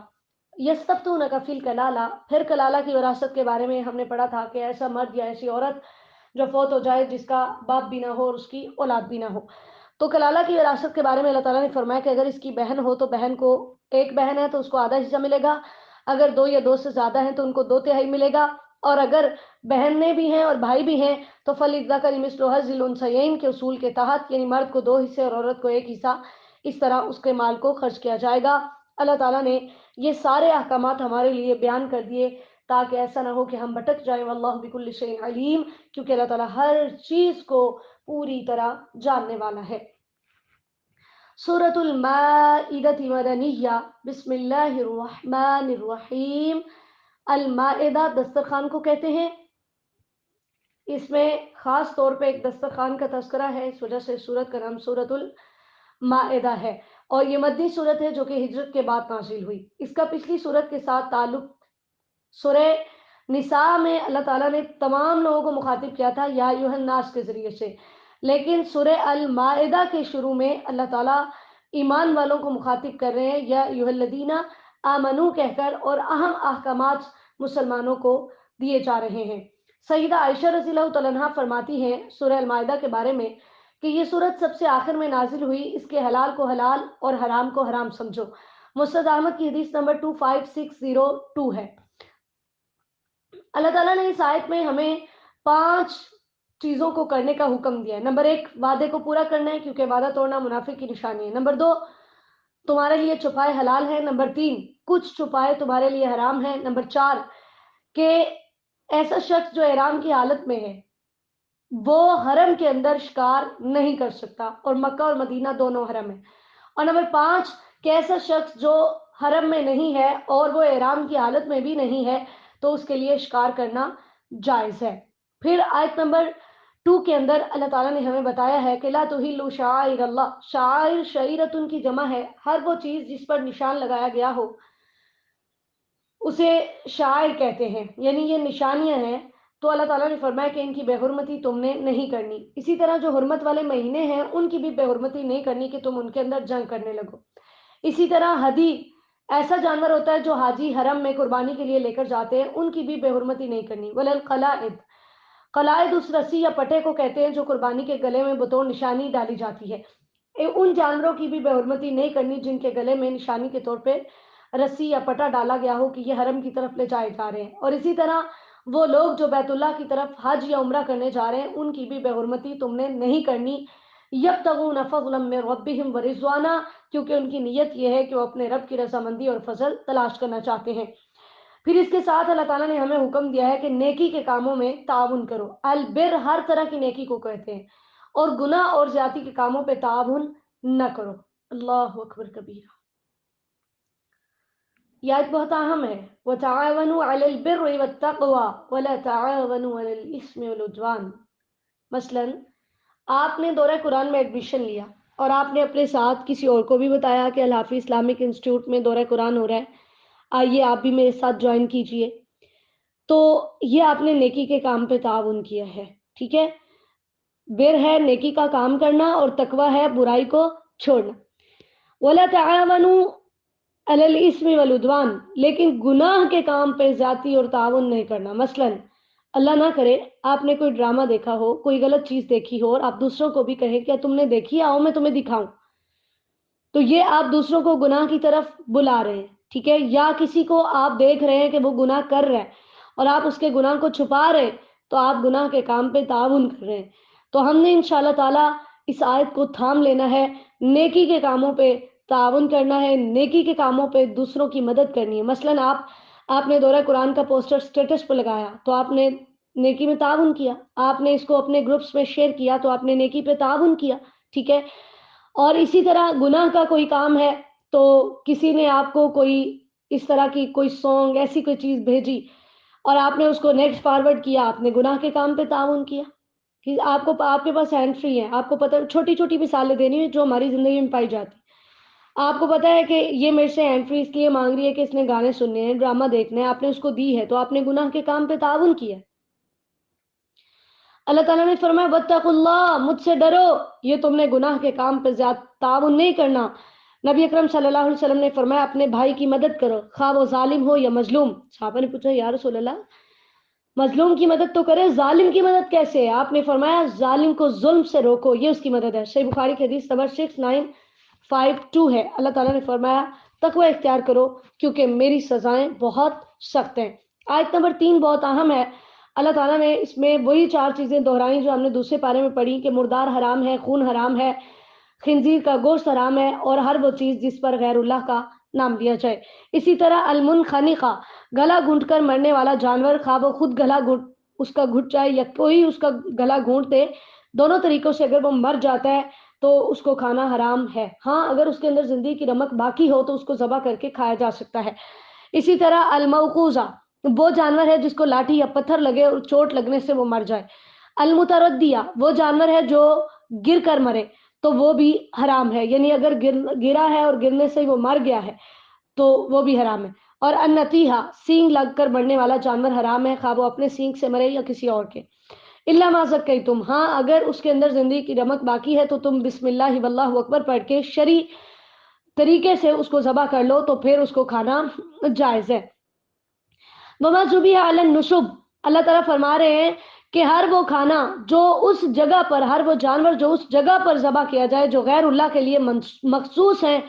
یستفتونک فی الکلالہ، پھر کلالہ کی وراثت کے بارے میں ہم نے پڑھا تھا کہ ایسا مرد یا ایسی عورت جو فوت ہو جائے جس کا باپ بھی نہ ہو اور اس کی اولاد بھی نہ ہو، تو کلالہ کی وراثت کے بارے میں اللہ تعالیٰ نے فرمایا کہ اگر اس کی بہن ہو تو بہن کو، ایک بہن ہے تو اس کو آدھا حصہ ملے گا، اگر 2 یا 2 سے زیادہ ہیں تو ان کو 2/3 ملے گا، اور اگر بہنیں بھی ہیں اور بھائی بھی ہیں تو فَلِلذَّكَرِ مِثْلُ حَظِّ الْأُنثَيَيْنِ کے اصول کے تحت، یعنی مرد کو 2 حصے اور عورت کو 1 حصہ، اس طرح اس کے مال کو خرچ کیا جائے گا۔ اللہ تعالیٰ نے یہ سارے احکامات ہمارے لیے بیان کر دیے تاکہ ایسا نہ ہو کہ ہم بھٹک جائیں. واللہ بکل شیء علیم، کیونکہ اللہ تعالیٰ ہر چیز کو پوری طرح جاننے والا ہے. سورۃ المائدہ مدنیہ. بسم اللہ الرحمن الرحیم. المائدہ دسترخوان کو کہتے ہیں. اس میں خاص طور پہ ایک دسترخوان کا تذکرہ ہے، اس وجہ سے سورت کا نام سورۃ المائدہ ہے، اور یہ مدنی سورت ہے جو کہ ہجرت کے بعد نازل ہوئی. اس کا پچھلی سورت کے ساتھ تعلق سورہ نساء میں اللہ تعالیٰ نے تمام لوگوں کو مخاطب کیا تھا یا ایھا الناس کے ذریعے سے، لیکن سورہ المائدہ کے شروع میں اللہ تعالیٰ ایمان والوں کو مخاطب کر رہے ہیں یا ایھا الذین آمنو کہہ کر، اور اہم احکامات مسلمانوں کو دیے جا رہے ہیں. سیدہ عائشہ رضی اللہ تعالیٰ عنہا فرماتی ہیں سورہ المائدہ کے بارے میں کہ یہ سورت سب سے آخر میں نازل ہوئی، اس کے حلال کو حلال اور حرام کو حرام سمجھو. مسند احمد کی حدیث نمبر 25602 ہے. اللہ تعالیٰ نے اس آیت میں ہمیں 5 چیزوں کو کرنے کا حکم دیا ہے. نمبر 1، وعدے کو پورا کرنا ہے کیونکہ وعدہ توڑنا منافق کی نشانی ہے. نمبر 2، تمہارے لیے چھپائے حلال ہے. نمبر 3، کچھ چھپائے تمہارے لیے حرام ہے. نمبر 4، کہ ایسا شخص جو احرام کی حالت میں ہے وہ حرم کے اندر شکار نہیں کر سکتا، اور مکہ اور مدینہ دونوں حرم ہیں. اور نمبر 5، کہ ایسا شخص جو حرم میں نہیں ہے اور وہ احرام کی حالت میں بھی نہیں ہے تو اس کے لیے شکار کرنا جائز ہے. پھر آیت نمبر 2 کے اندر اللہ تعالیٰ نے ہمیں بتایا ہے کہ لا تحلوا شعائر اللہ. شعائر شعیرتن کی جمع ہے، ہر وہ چیز جس پر نشان لگایا گیا ہو اسے شعائر کہتے ہیں، یعنی یہ نشانیاں ہیں. تو اللہ تعالیٰ نے فرمایا کہ ان کی بے حرمتی تم نے نہیں کرنی. اسی طرح جو حرمت والے مہینے ہیں ان کی بھی بے حرمتی نہیں کرنی کہ تم ان کے اندر جنگ کرنے لگو. اسی طرح ہدی، ایسا جانور ہوتا ہے جو حاجی حرم میں قربانی کے لیے لے کر جاتے ہیں، ان کی بھی بے حرمتی نہیں کرنی. وللقلائد، قلائد اس رسی یا پٹے کو کہتے ہیں جو قربانی کے گلے میں بطور نشانی ڈالی جاتی ہے. ان جانوروں کی بھی بے حرمتی نہیں کرنی جن کے گلے میں نشانی کے طور پہ رسی یا پٹا ڈالا گیا ہو کہ یہ حرم کی طرف لے جائے جا رہے ہیں. اور اسی طرح وہ لوگ جو بیت اللہ کی طرف حج یا عمرہ کرنے جا رہے ہیں ان کی بھی بے حرمتی تم نے نہیں کرنی. یبتغون فضلا من ربهم ورضوانا، کیونکہ ان کی نیت یہ ہے کہ وہ اپنے رب کی رضامندی اور فضل تلاش کرنا چاہتے ہیں. پھر اس کے ساتھ اللہ تعالیٰ نے ہمیں حکم دیا ہے کہ نیکی کے کاموں میں تعاون کرو. البر ہر طرح کی نیکی کو کہتے ہیں، اور گناہ اور زیادتی کے کاموں پہ تعاون نہ کرو. اللہ اکبر کبیرہ. یہ آیت بہت اہم ہے. وَتَعَاوَنُوا عَلَى الْبِرِّ وَالتَّقْوَى وَلَا تَعَاوَنُوا عَلَى الْإِثْمِ وَالْعُدْوَانِ. مثلاً آپ نے دورہ قرآن میں ایڈمیشن لیا اور آپ نے اپنے ساتھ کسی اور کو بھی بتایا کہ الحافظ اسلامک انسٹیٹیوٹ میں دورہ قرآن ہو رہا ہے، آئیے آپ بھی میرے ساتھ جوائن کیجئے. تو یہ آپ نے نیکی کے کام پہ تعاون کیا ہے. ٹھیک ہے، بر ہے نیکی کا کام کرنا اور تقوی ہے برائی کو چھوڑنا. وَلَا تَعَاوَنُوا عَلَى الْإِثْمِ وَالْعُدْوَانِ، لیکن گناہ کے کام پہ زیادتی اور تعاون نہیں کرنا. مثلاً اللہ نہ کرے آپ نے کوئی ڈرامہ دیکھا ہو، کوئی غلط چیز دیکھی ہو، اور آپ دوسروں کو بھی کہیں کیا تم نے دیکھی، آؤ میں تمہیں دکھاؤں، تو یہ آپ دوسروں کو گناہ کی طرف بلا رہے ہیں. ٹھیک ہے، یا کسی کو آپ دیکھ رہے ہیں کہ وہ گناہ کر رہا ہے اور آپ اس کے گناہ کو چھپا رہے ہیں تو آپ گناہ کے کام پہ تعاون کر رہے ہیں. تو ہم نے انشاءاللہ تعالی اس آیت کو تھام لینا ہے، نیکی کے کاموں پہ تعاون کرنا ہے، نیکی کے کاموں پہ دوسروں کی مدد کرنی ہے. مثلاً آپ نے دورہ قرآن کا پوسٹر سٹیٹس پہ لگایا تو آپ نے نیکی میں تعاون کیا. آپ نے اس کو اپنے گروپس میں شیئر کیا تو آپ نے نیکی پہ تعاون کیا. ٹھیک ہے، اور اسی طرح گناہ کا کوئی کام ہے تو کسی نے آپ کو کوئی اس طرح کی کوئی سانگ ایسی کوئی چیز بھیجی اور آپ نے اس کو نیکسٹ فارورڈ کیا، آپ نے گناہ کے کام پہ تعاون کیا. کہ آپ کے پاس ہینڈ فری ہے، آپ کو پتہ، چھوٹی چھوٹی مثالیں دینی ہے جو ہماری زندگی میں پائی جاتی. آپ کو پتا ہے کہ یہ میرے سے ہینڈ فری اس لیے مانگ رہی ہے کہ اس نے گانے سننے ہیں، ڈرامہ دیکھنا ہے، آپ نے اس کو دی ہے تو آپ نے گناہ کے کام پہ تعاون کیا. اللہ تعالیٰ نے فرمایا واتقوا اللہ، مجھ سے ڈرو، یہ تم نے گناہ کے کام پہ زیادہ تعاون نہیں کرنا. نبی اکرم صلی اللہ علیہ وسلم نے فرمایا اپنے بھائی کی مدد کرو، خواہ وہ ظالم ہو یا مظلوم. صحابہ نے پوچھا یا رسول اللہ مظلوم کی مدد تو کرے، ظالم کی مدد کیسے ہے؟ آپ نے فرمایا ظالم کو ظلم سے روکو، یہ اس کی مدد ہے. صحیح بخاری کی حدیث نمبر 6952 ہے. اللہ تعالیٰ نے فرمایا تقوی اختیار کرو کیونکہ میری سزائیں بہت سخت ہیں. آیت نمبر 3 بہت اہم ہے. اللہ تعالیٰ نے اس میں وہی 4 چیزیں دہرائیں جو ہم نے دوسرے پارے میں پڑھی کہ مردار حرام ہے، خون حرام ہے، خنزیر کا گوشت حرام ہے، اور ہر وہ چیز جس پر غیر اللہ کا نام دیا جائے۔ اسی طرح المنخنقہ گلا گھونٹ کر مرنے والا جانور، خواہ وہ خود گلا گھونٹ اس کا گھٹ جائے یا کوئی اس کا گلا گھونٹ دے، دونوں طریقوں سے اگر وہ مر جاتا ہے تو اس کو کھانا حرام ہے۔ ہاں اگر اس کے اندر زندگی کی رمق باقی ہو تو اس کو ذبح کر کے کھایا جا سکتا ہے۔ اسی طرح الموقوذہ وہ جانور ہے جس کو لاٹھی یا پتھر لگے اور چوٹ لگنے سے وہ مر جائے۔ المتردیہ وہ جانور ہے جو گر کر مرے تو وہ بھی حرام ہے، یعنی اگر گرا ہے اور گرنے سے وہ مر گیا ہے تو وہ بھی حرام ہے۔ اور النتیحہ سینگ لگ کر مرنے والا جانور حرام ہے، خواہ وہ اپنے سینگ سے مرے یا کسی اور کے۔ الا ما زکیتم، ہاں اگر اس کے اندر زندگی کی رمق باقی ہے تو تم بسم اللہ واللہ اکبر پڑھ کے شرعی طریقے سے اس کو ذبح کر لو تو پھر اس کو کھانا جائز ہے۔ وما ذبح علی النصب، اللہ تعالیٰ فرما رہے ہیں کہ ہر وہ کھانا جو اس جگہ پر، ہر وہ جانور جو اس جگہ پر ذبح کیا جائے جو غیر اللہ کے لیے مخصوص ہیں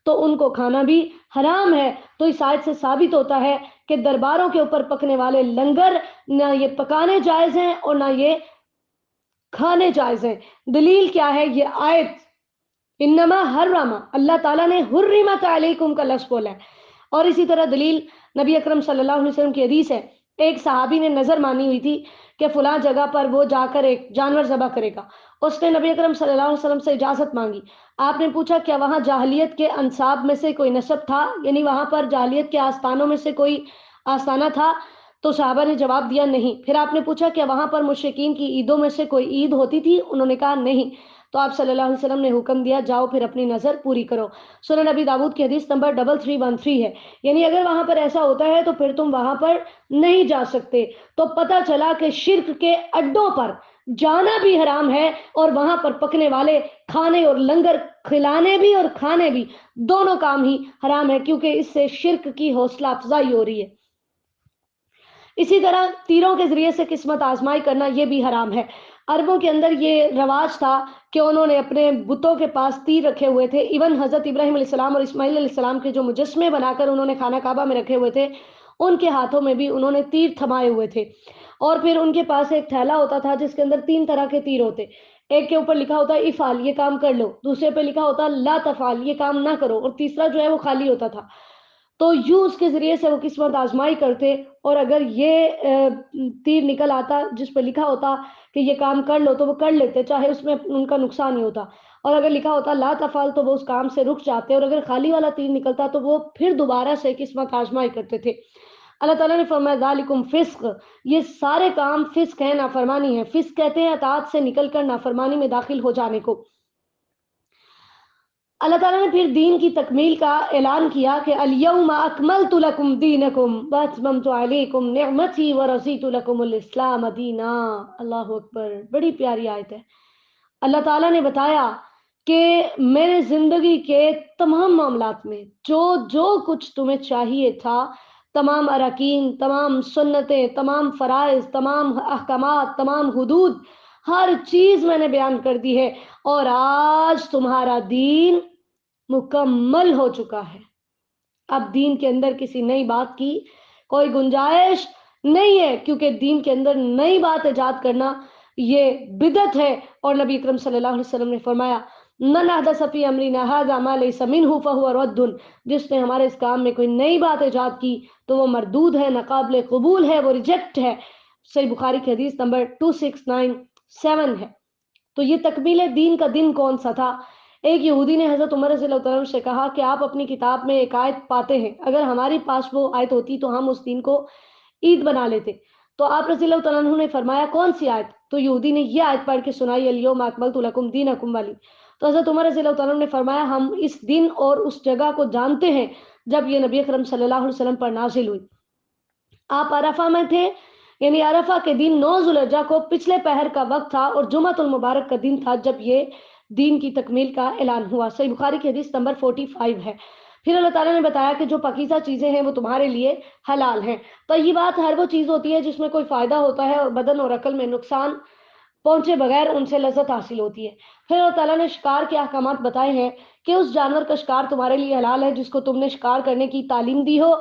تو ان کو کھانا بھی حرام ہے۔ تو اس آیت سے ثابت ہوتا ہے کہ درباروں کے اوپر پکنے والے لنگر نہ یہ پکانے جائز ہیں اور نہ یہ کھانے جائز ہیں۔ دلیل کیا ہے؟ یہ آیت انما حرم، اللہ تعالیٰ نے حرمت علیکم کا لفظ بولا ہے۔ اور اسی طرح دلیل نبی اکرم صلی اللہ علیہ وسلم کی حدیث ہے، ایک صحابی نے نظر مانی ہوئی تھی کہ فلاں جگہ پر وہ جا کر ایک جانور ذبح کرے گا۔ اس نے نبی اکرم صلی اللہ علیہ وسلم سے اجازت مانگی۔ آپ نے پوچھا کیا وہاں جاہلیت کے انصاب میں سے کوئی نسب تھا، یعنی وہاں پر جاہلیت کے آستانوں میں سے کوئی آستانہ تھا؟ تو صحابہ نے جواب دیا نہیں۔ پھر آپ نے پوچھا کیا وہاں پر مشرکین کی عیدوں میں سے کوئی عید ہوتی تھی؟ انہوں نے کہا نہیں۔ تو آپ صلی اللہ علیہ وسلم نے حکم دیا جاؤ پھر اپنی نظر پوری کرو۔ سنن نبی داؤد کی حدیث نمبر 3313 ہے، یعنی اگر وہاں پر ایسا ہوتا ہے تو پھر تم وہاں پر نہیں جا سکتے۔ تو پتہ چلا کہ شرک کے اڈوں پر جانا بھی حرام ہے اور وہاں پر پکنے والے کھانے اور لنگر کھلانے بھی اور کھانے بھی دونوں کام ہی حرام ہے، کیونکہ اس سے شرک کی حوصلہ افزائی ہو رہی ہے۔ اسی طرح تیروں کے ذریعے سے قسمت آزمائی کرنا یہ بھی حرام ہے۔ عربوں کے اندر یہ رواج تھا کہ انہوں نے اپنے بتوں کے پاس تیر رکھے ہوئے تھے، ایون حضرت ابراہیم علیہ السلام اور اسماعیل علیہ السلام کے جو مجسمے بنا کر انہوں نے خانہ کعبہ میں رکھے ہوئے تھے، ان کے ہاتھوں میں بھی انہوں نے تیر تھمائے ہوئے تھے۔ اور پھر ان کے پاس ایک تھیلا ہوتا تھا جس کے اندر 3 طرح کے تیر ہوتے، ایک کے اوپر لکھا ہوتا افعل یہ کام کر لو، دوسرے پہ لکھا ہوتا لا تفعل یہ کام نہ کرو، اور تیسرا جو ہے وہ خالی ہوتا تھا۔ تو یوں اس کے ذریعے سے وہ قسمت آزمائی کرتے، اور اگر یہ تیر نکل آتا جس پہ لکھا ہوتا کہ یہ کام کر لو تو وہ کر لیتے، چاہے اس میں ان کا نقصان ہی ہوتا، اور اگر لکھا ہوتا لا تفعل تو وہ اس کام سے رک جاتے، اور اگر خالی والا تیر نکلتا تو وہ پھر دوبارہ سے قسمت آزمائی کرتے تھے۔ اللہ تعالیٰ نے فرمایا ذالکم فسق، یہ سارے کام فسق ہے، نافرمانی ہے۔ فسق کہتے ہیں اطاعت سے نکل کر نافرمانی میں داخل ہو جانے کو۔ اللہ تعالیٰ نے پھر دین کی تکمیل کا اعلان کیا کہ الیوم اکملت لکم دینکم واتممت علیکم نعمتی ورضیت لکم الاسلام دینا۔ اللہ اکبر، بڑی پیاری آیت ہے۔ اللہ تعالیٰ نے بتایا کہ میرے زندگی کے تمام معاملات میں جو کچھ تمہیں چاہیے تھا، تمام اراکین، تمام سنتیں، تمام فرائض، تمام احکامات، تمام حدود، ہر چیز میں نے بیان کر دی ہے، اور آج تمہارا دین مکمل ہو چکا ہے۔ اب دین کے اندر کسی نئی بات کی کوئی گنجائش نہیں ہے، کیونکہ دین کے اندر نئی بات ایجاد کرنا یہ بدعت ہے۔ اور نبی اکرم صلی اللہ علیہ وسلم نے فرمایا من احدث فی امرنا ھذا ما لیس منہ فہو رد، جس نے ہمارے اس کام میں کوئی نئی بات ایجاد کی تو وہ مردود ہے، ناقابل قبول ہے، وہ ریجیکٹ ہے۔ صحیح بخاری کی حدیث نمبر 2697 ہے۔ تو یہ تکمیل دین کا دن کون سا تھا؟ ایک یہودی نے حضرت عمر رضی اللہ عنہ سے کہا کہ آپ اپنی کتاب میں ایک آیت پاتے ہیں، اگر ہماری پاس وہ آیت ہوتی تو ہم اس دن کو عید بنا لیتے۔ تو آپ رضی اللہ عنہ نے فرمایا کون سی آیت؟ تو یہودی نے یہ آیت پڑھ کے سنائی الیوم اکملت لکم دینکم والی۔ تو حضرت عمر رضی اللہ عنہ نے فرمایا ہم اس دن اور اس جگہ کو جانتے ہیں جب یہ نبی اکرم صلی اللہ علیہ وسلم پر نازل ہوئی۔ آپ عرفہ میں تھے، یعنی عرفہ کے دن 9 ذوالحجہ کو پچھلے پہر کا وقت تھا اور جمعۃ المبارک کا دن تھا جب یہ دین کی تکمیل کا اعلان ہوا۔ صحیح بخاری کی حدیث نمبر 45 ہے۔ پھر اللہ تعالیٰ نے بتایا کہ جو پاکیزہ چیزیں ہیں وہ تمہارے لیے حلال ہیں۔ طیبات ہر وہ چیز ہوتی ہے جس میں کوئی فائدہ ہوتا ہے اور بدن اور عقل میں نقصان پہنچے بغیر ان سے لذت حاصل ہوتی ہے۔ پھر اللہ تعالیٰ نے شکار کے احکامات بتائے ہیں کہ اس جانور کا شکار تمہارے لیے حلال ہے جس کو تم نے شکار کرنے کی تعلیم دی ہو،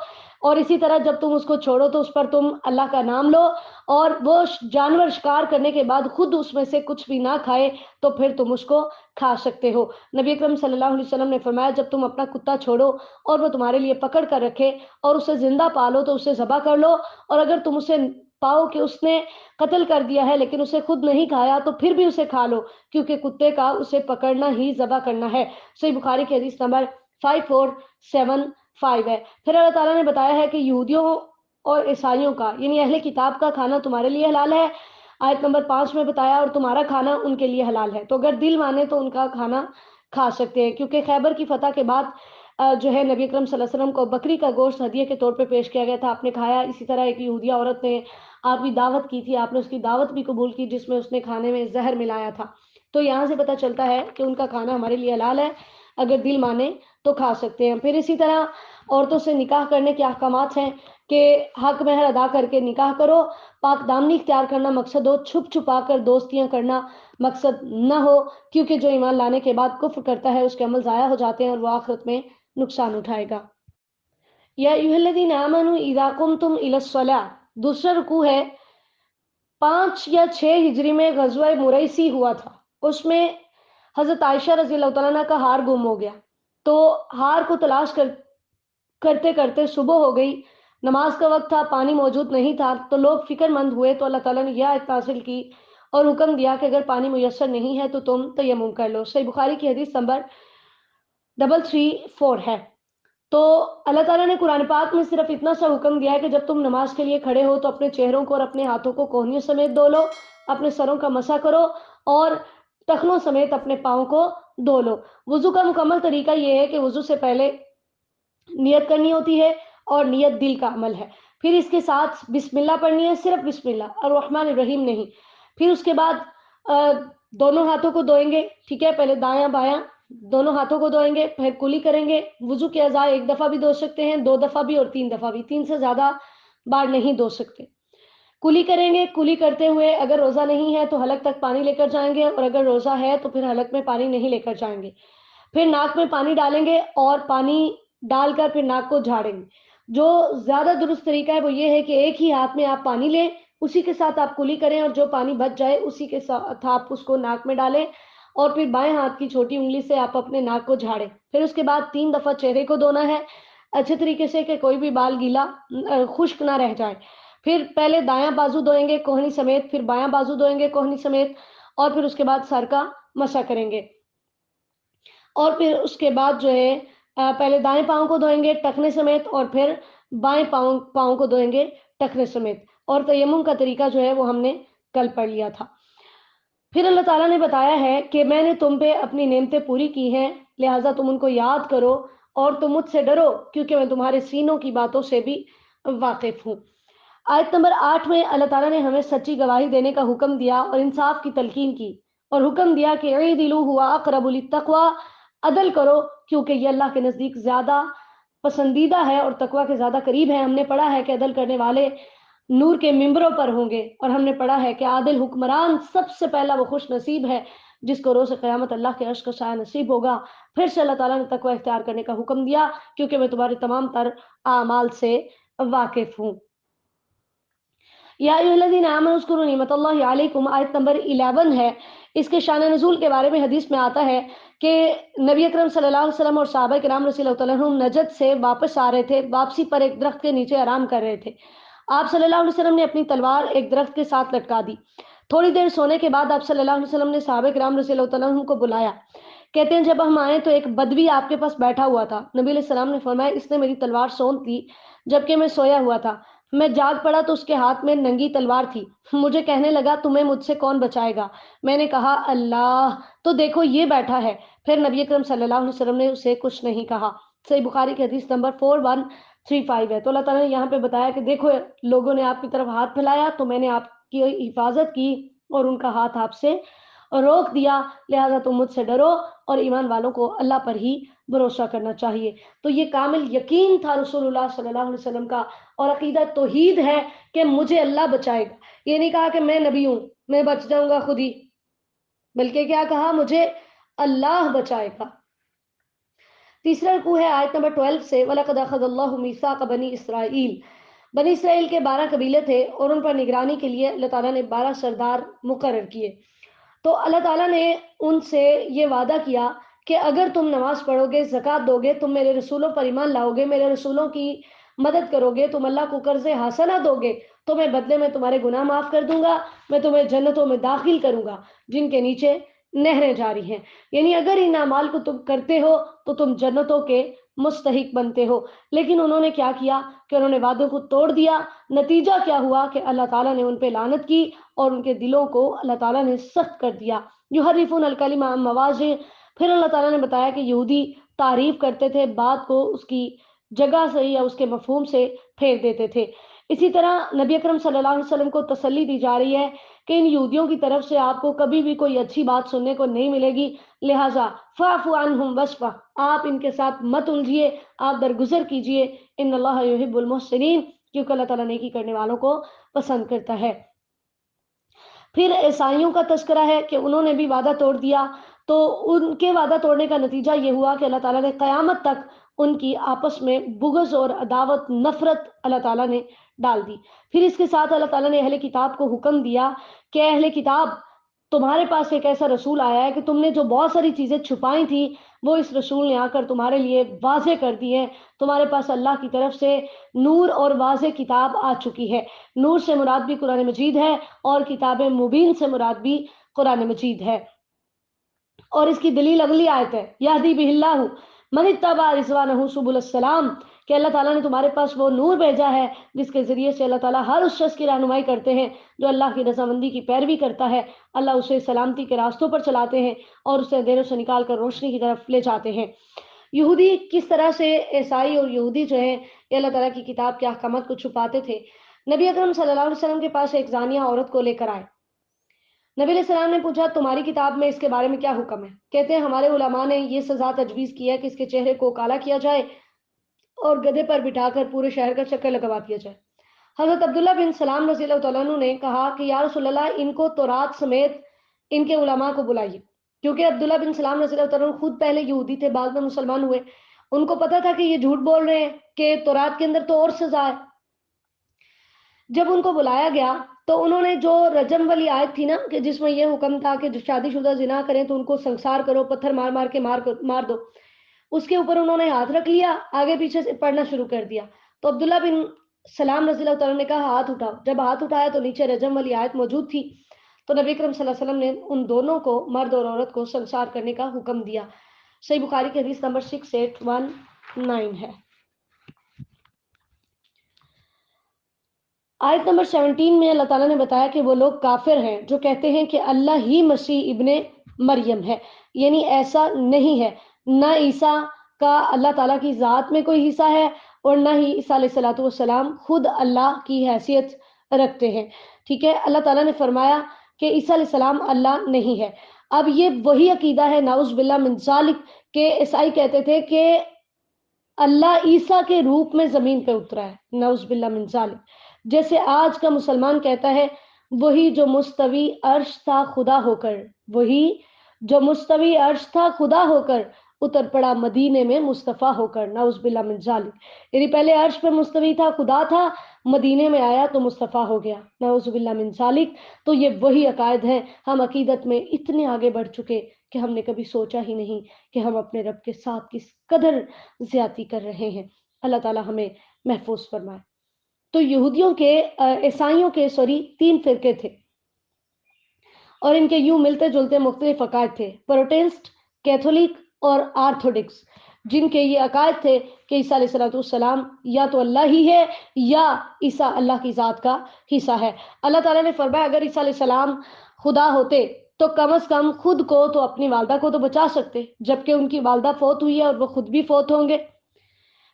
اور اسی طرح جب تم اس کو چھوڑو تو اس پر تم اللہ کا نام لو، اور وہ جانور شکار کرنے کے بعد خود اس میں سے کچھ بھی نہ کھائے تو پھر تم اس کو کھا سکتے ہو۔ نبی اکرم صلی اللہ علیہ وسلم نے فرمایا جب تم اپنا کتا چھوڑو اور وہ تمہارے لیے پکڑ کر رکھے اور اسے زندہ پالو تو اسے ذبح کر لو، اور اگر تم اسے پاؤ کہ اس نے قتل کر دیا ہے لیکن اسے خود نہیں کھایا تو پھر بھی اسے کھا لو، کیونکہ کتے کا اسے پکڑنا ہی ذبح کرنا ہے۔ صحیح بخاری کی حدیث نمبر 5475 ہے۔ پھر اللہ تعالیٰ نے بتایا ہے کہ یہودیوں اور عیسائیوں کا یعنی اہل کتاب کا کھانا تمہارے لیے حلال ہے، آیت نمبر 5 میں بتایا، اور تمہارا کھانا ان کے لیے حلال ہے، تو اگر دل مانے تو ان کا کھانا کھا سکتے ہیں، کیونکہ خیبر کی فتح کے بعد جو ہے نبی اکرم صلی اللہ علیہ وسلم کو بکری کا گوشت ہدیے کے طور پہ پیش کیا گیا تھا، آپ نے کھایا۔ اسی طرح ایک یہودیہ عورت نے آپ کی دعوت کی تھی، آپ نے اس کی دعوت بھی قبول کی جس میں اس نے کھانے میں زہر ملایا تھا، تو یہاں سے پتہ چلتا ہے کہ ان کا کھانا ہمارے لیے حلال ہے، اگر دل مانے تو کھا سکتے ہیں۔ پھر اسی طرح عورتوں سے نکاح کرنے کے احکامات ہیں کہ حق مہر ادا کر کے نکاح کرو، پاک دامنی اختیار کرنا مقصد ہو، چھپ چھپا کر دوستیاں کرنا مقصد نہ ہو، کیونکہ جو ایمان لانے کے بعد کفر کرتا ہے اس کے عمل ضائع ہو جاتے ہیں اور وہ آخرت میں نقصان اٹھائے گا۔ یا ایھا الذین آمنوا اذا قمتم الی الصلاۃ، دوسرا رکوع ہے 5 یا 6 ہجری میں غزوہ مریسی ہوا تھا، اس میں حضرت عائشہ رضی اللہ تعالیٰ عنہ کا ہار گم ہو گیا، تو ہار کو تلاش کرتے کرتے صبح ہو گئی، نماز کا وقت تھا، پانی موجود نہیں تھا، تو لوگ فکر مند ہوئے، تو اللہ تعالیٰ نے یہ آیت نازل کی اور حکم دیا کہ اگر پانی میسر نہیں ہے تو تم تیمم کر لو۔ صحیح بخاری کی حدیث نمبر 334 ہے۔ تو اللہ تعالیٰ نے قرآن پاک میں صرف اتنا سا حکم دیا ہے کہ جب تم نماز کے لیے کھڑے ہو تو اپنے چہروں کو اور اپنے ہاتھوں کو کوہنیوں سمیت دھو لو، اپنے سروں کا مسح کرو اور ٹخنوں سمیت اپنے پاؤں کو دھو لو۔ وضو کا مکمل طریقہ یہ ہے کہ وضو سے پہلے نیت کرنی ہوتی ہے اور نیت دل کا عمل ہے، پھر اس کے ساتھ بسم اللہ پڑھنی ہے، صرف بسم اللہ الرحمن الرحیم نہیں، پھر اس کے بعد دونوں ہاتھوں کو دھوئیں گے، ٹھیک ہے، پہلے دایاں بایاں دونوں ہاتھوں کو دھوئیں گے، پھر کلی کریں گے۔ وضو کے اعضاء ایک دفعہ بھی دھو سکتے ہیں، 2 دفعہ بھی اور 3 دفعہ بھی، 3 سے زیادہ بار نہیں دھو سکتے۔ کلی کریں گے، کلی کرتے ہوئے اگر روزہ نہیں ہے تو حلق تک پانی لے کر جائیں گے، اور اگر روزہ ہے تو پھر حلق میں پانی نہیں لے کر جائیں گے، پھر ناک میں پانی ڈالیں گے اور پانی ڈال کر پھر ناک کو جھاڑیں گے۔ جو زیادہ درست طریقہ ہے وہ یہ ہے کہ ایک ہی ہاتھ میں آپ پانی لیں، اسی کے ساتھ آپ کلی کریں، اور جو پانی بچ جائے اسی کے ساتھ آپ اس کو ناک میں ڈالیں، اور پھر بائیں ہاتھ کی چھوٹی انگلی سے آپ اپنے ناک کو جھاڑیں۔ پھر اس کے بعد 3 دفعہ چہرے کو دھونا ہے اچھے طریقے سے کہ کوئی بھی بال گیلا خشک نہ رہ جائے۔ پھر پہلے دایاں بازو دھوئیں گے کوہنی سمیت، پھر بایاں بازو دھوئیں گے کوہنی سمیت، اور پھر اس کے بعد سر کا مسح کریں گے، اور پھر اس کے بعد جو ہے پہلے دائیں پاؤں کو دھوئیں گے ٹخنے سمیت، اور پھر بائیں پاؤں کو دھوئیں گے ٹخنے سمیت، اور تیمم کا طریقہ جو ہے وہ ہم نے کل پڑھ لیا تھا۔ پھر اللہ تعالیٰ نے بتایا ہے کہ میں نے تم پہ اپنی نعمتیں پوری کی ہیں، لہٰذا تم ان کو یاد کرو اور تم مجھ سے ڈرو، کیونکہ میں تمہارے سینوں کی باتوں سے بھی واقف ہوں۔ آیت نمبر 8 میں اللہ تعالیٰ نے ہمیں سچی گواہی دینے کا حکم دیا اور انصاف کی تلقین کی، اور حکم دیا کہ اعدلوا ہوا اقرب للتقوی، عدل کرو کیونکہ یہ اللہ کے نزدیک زیادہ پسندیدہ ہے اور تقوی کے زیادہ قریب ہے۔ ہم نے پڑھا ہے کہ عدل کرنے والے نور کے ممبروں پر ہوں گے، اور ہم نے پڑھا ہے کہ عادل حکمران سب سے پہلا وہ خوش نصیب ہے جس کو روز قیامت اللہ کے عرش کا سایہ نصیب ہوگا۔ پھر سے اللہ تعالیٰ نے تقوی اختیار کرنے کا حکم دیا کیونکہ میں تمہارے تمام تر اعمال سے واقف ہوں۔ یا ایھا الذین آمنوا اذکروا نعمت اللہ علیکم، آیت نمبر 11 ہے۔ اس کے شان نزول کے بارے میں حدیث میں آتا ہے کہ نبی اکرم صلی اللہ علیہ وسلم اور صحابہ کرام رضی اللہ تعالیٰ عنہم نجد سے واپس آ رہے تھے، واپسی پر ایک درخت کے نیچے آرام کر رہے تھے۔ آپ صلی اللہ علیہ وسلم نے اپنی تلوار ایک درخت کے ساتھ لٹکا دی۔ تھوڑی دیر سونے کے بعد آپ صلی اللہ علیہ وسلم نے صحابہ کرام رضی اللہ تعالیٰ عنہم کو بلایا، کہتے ہیں جب ہم آئے تو ایک بدوی آپ کے پاس بیٹھا ہوا تھا۔ نبی علیہ السلام نے فرمایا اس نے میری تلوار سونت لی جبکہ میں سویا ہوا تھا، میں جاگ پڑا تو اس کے ہاتھ میں ننگی تلوار تھی، مجھے کہنے لگا تمہیں مجھ سے کون بچائے گا؟ میں نے کہا اللہ، تو دیکھو یہ بیٹھا ہے۔ پھر نبی اکرم صلی اللہ علیہ وسلم نے اسے کچھ نہیں کہا۔ صحیح بخاری کی حدیث نمبر 4135 ہے۔ تو اللہ تعالیٰ نے یہاں پہ بتایا کہ دیکھو لوگوں نے آپ کی طرف ہاتھ پھیلایا تو میں نے آپ کی حفاظت کی اور ان کا ہاتھ آپ سے روک دیا، لہٰذا تم مجھ سے ڈرو، اور ایمان والوں کو اللہ پر ہی بھروسہ کرنا چاہیے۔ تو یہ کامل یقین تھا رسول اللہ صلی اللہ علیہ وسلم کا، اور عقیدہ توحید ہے کہ مجھے اللہ بچائے گا۔ یہ نہیں کہا کہ میں نبی ہوں میں بچ جاؤں گا خود ہی، بلکہ کیا کہا؟ مجھے اللہ بچائے گا۔ تیسرا رکوع ہے آیت نمبر 12 سے، وَلَقَدْ أَخَذَ اللَّهُ مِيثَاقَ بَنِي إِسْرَائِيل۔ بنی اسرائیل کے 12 قبیلے تھے اور ان پر نگرانی کے لیے اللہ تعالیٰ نے 12 سردار مقرر کیے۔ تو اللہ تعالیٰ نے ان سے یہ وعدہ کیا کہ اگر تم نماز پڑھو گے، زکوٰۃ دو گے، تم میرے رسولوں پر ایمان لاؤ گے، میرے رسولوں کی مدد کرو گے، تم اللہ کو قرض حسنہ دو گے، تو میں بدلے میں تمہارے گناہ معاف کر دوں گا، میں تمہیں جنتوں میں داخل کروں گا جن کے نیچے نہریں جاری ہیں۔ یعنی اگر ان اعمال کو تم کرتے ہو تو تم جنتوں کے مستحق بنتے ہو۔ لیکن انہوں نے کیا کیا کہ انہوں نے وعدوں کو توڑ دیا۔ نتیجہ کیا ہوا کہ اللہ تعالیٰ نے ان پہ لعنت کی اور ان کے دلوں کو اللہ تعالیٰ نے سخت کر دیا۔ یحرفون الکلم عن مواضع۔ پھر اللہ تعالیٰ نے بتایا کہ یہودی تعریف کرتے تھے، بات کو اس کی جگہ سے یا اس کے مفہوم سے پھیر دیتے تھے۔ اسی طرح نبی اکرم صلی اللہ علیہ وسلم کو تسلی دی جا رہی ہے کہ ان یہودیوں کی طرف سے آپ کو کبھی بھی کوئی اچھی بات سننے کو نہیں ملے گی، لہٰذا فاعف عنہم واصفح، آپ ان کے ساتھ مت الجھیے، آپ درگزر کیجئے، ان اللہ یحب المحسنین، کیونکہ اللہ تعالیٰ نیکی کرنے والوں کو پسند کرتا ہے۔ پھر عیسائیوں کا تذکرہ ہے کہ انہوں نے بھی وعدہ توڑ دیا، تو ان کے وعدہ توڑنے کا نتیجہ یہ ہوا کہ اللہ تعالیٰ نے قیامت تک ان کی آپس میں بغض اور عداوت، نفرت اللہ تعالیٰ نے ڈال دی۔ پھر اس کے ساتھ اللہ تعالیٰ نے اہل کتاب کو حکم دیا کہ اہل کتاب، تمہارے پاس ایک ایسا رسول آیا ہے کہ تم نے جو بہت ساری چیزیں چھپائی تھیں وہ اس رسول نے آ کر تمہارے لیے واضح کر دی ہے۔ تمہارے پاس اللہ کی طرف سے نور اور واضح کتاب آ چکی ہے۔ نور سے مراد بھی قرآن مجید ہے اور کتاب مبین سے مراد بھی قرآن مجید ہے۔ اور اس کی دلیل اگلی آیت ہے، یہدی بہ اللہ من اتبع رضوانہ سبل السلام، کہ اللہ تعالیٰ نے تمہارے پاس وہ نور بھیجا ہے جس کے ذریعے سے اللہ تعالیٰ ہر اس شخص کی رہنمائی کرتے ہیں جو اللہ کی رضامندی کی پیروی کرتا ہے، اللہ اسے سلامتی کے راستوں پر چلاتے ہیں اور اسے اندھیروں سے نکال کر روشنی کی طرف لے جاتے ہیں۔ یہودی کس طرح سے، عیسائی اور یہودی جو ہیں یہ اللہ تعالیٰ کی کتاب کے احکامات کو چھپاتے تھے۔ نبی اکرم صلی اللہ علیہ وسلم کے پاس ایک زانیہ عورت کو لے کر آئے۔ نبی علیہ السلام نے پوچھا تمہاری کتاب میں اس کے بارے میں کیا حکم ہے؟ کہتے ہیں ہمارے علماء نے یہ سزا تجویز کی ہے کہ اس کے چہرے کو کالا کیا جائے اور گدھے پر بٹھا کر پورے شہر کا چکر لگوا دیا جائے۔ حضرت عبداللہ بن سلام رضی اللہ تعالیٰ عنہ نے کہا کہ یا رسول اللہ، ان کو تورات سمیت ان کے علماء کو بلائیے، کیونکہ عبداللہ بن سلام رضی اللہ تعالیٰ عنہ خود پہلے یہودی تھے، بعد میں مسلمان ہوئے۔ ان کو پتا تھا کہ یہ جھوٹ بول رہے ہیں کہ تورات کے اندر تو اور سزا ہے۔ جب ان کو بلایا گیا تو انہوں نے جو رجم والی آیت تھی نا کہ جس میں یہ حکم تھا کہ جو شادی شدہ زنا کریں تو ان کو سنسار کرو، پتھر مار مار کے مار دو، اس کے اوپر انہوں نے ہاتھ رکھ لیا، آگے پیچھے سے پڑھنا شروع کر دیا۔ تو عبداللہ بن سلام رضی اللہ تعالیٰ نے کہا ہاتھ اٹھاؤ۔ جب ہاتھ اٹھایا تو نیچے رجم والی آیت موجود تھی، تو نبی کرم صلی اللہ علیہ وسلم نے ان دونوں کو، مرد اور عورت کو، سنسار کرنے کا حکم دیا۔ صحیح بخاری کی حدیث نمبر 6819 ہے۔ آیت نمبر 17 میں اللہ تعالیٰ نے بتایا کہ وہ لوگ کافر ہیں جو کہتے ہیں کہ اللہ ہی مسیح ابن مریم ہے، یعنی ایسا نہیں ہے، نہ عیسیٰ کا اللہ تعالیٰ کی ذات میں کوئی حصہ ہے اور نہ ہی عیسیٰ علیہ الصلوۃ والسلام خود اللہ کی حیثیت رکھتے ہیں۔ ٹھیک ہے، اللہ تعالیٰ نے فرمایا کہ عیسیٰ علیہ السلام اللہ نہیں ہے۔ اب یہ وہی عقیدہ ہے نعوذ باللہ من ذالک کہ عیسائی کہتے تھے کہ اللہ عیسیٰ کے روپ میں زمین پہ اترا ہے، نعوذ باللہ من ذالک۔ جیسے آج کا مسلمان کہتا ہے وہی جو مستوی عرش تھا خدا ہو کر، وہی جو مستوی عرش تھا خدا ہو کر اتر پڑا مدینے میں مصطفیٰ ہو کر، نعوذ باللہ من ذالک۔ یعنی پہلے عرش پہ مستوی تھا، خدا تھا، مدینے میں آیا تو مصطفیٰ ہو گیا، نعوذ باللہ من ذالک۔ تو یہ وہی عقائد ہیں۔ ہم عقیدت میں اتنے آگے بڑھ چکے کہ ہم نے کبھی سوچا ہی نہیں کہ ہم اپنے رب کے ساتھ کس قدر زیادتی کر رہے ہیں۔ اللہ تعالیٰ ہمیں محفوظ فرمائے۔ تو یہودیوں کے، عیسائیوں کے 3 فرقے تھے اور ان کے یوں ملتے جلتے مختلف عقائد تھے، پروٹسٹنٹ، کیتھولک اور آرتھوڈکس، جن کے یہ عقائد تھے کہ عیسیٰ علیہ السلام یا تو اللہ ہی ہے یا عیسیٰ اللہ کی ذات کا حصہ ہے۔ اللہ تعالیٰ نے فرمایا اگر عیسیٰ علیہ السلام خدا ہوتے تو کم از کم خود کو تو اپنی والدہ کو تو بچا سکتے، جبکہ ان کی والدہ فوت ہوئی ہے اور وہ خود بھی فوت ہوں گے۔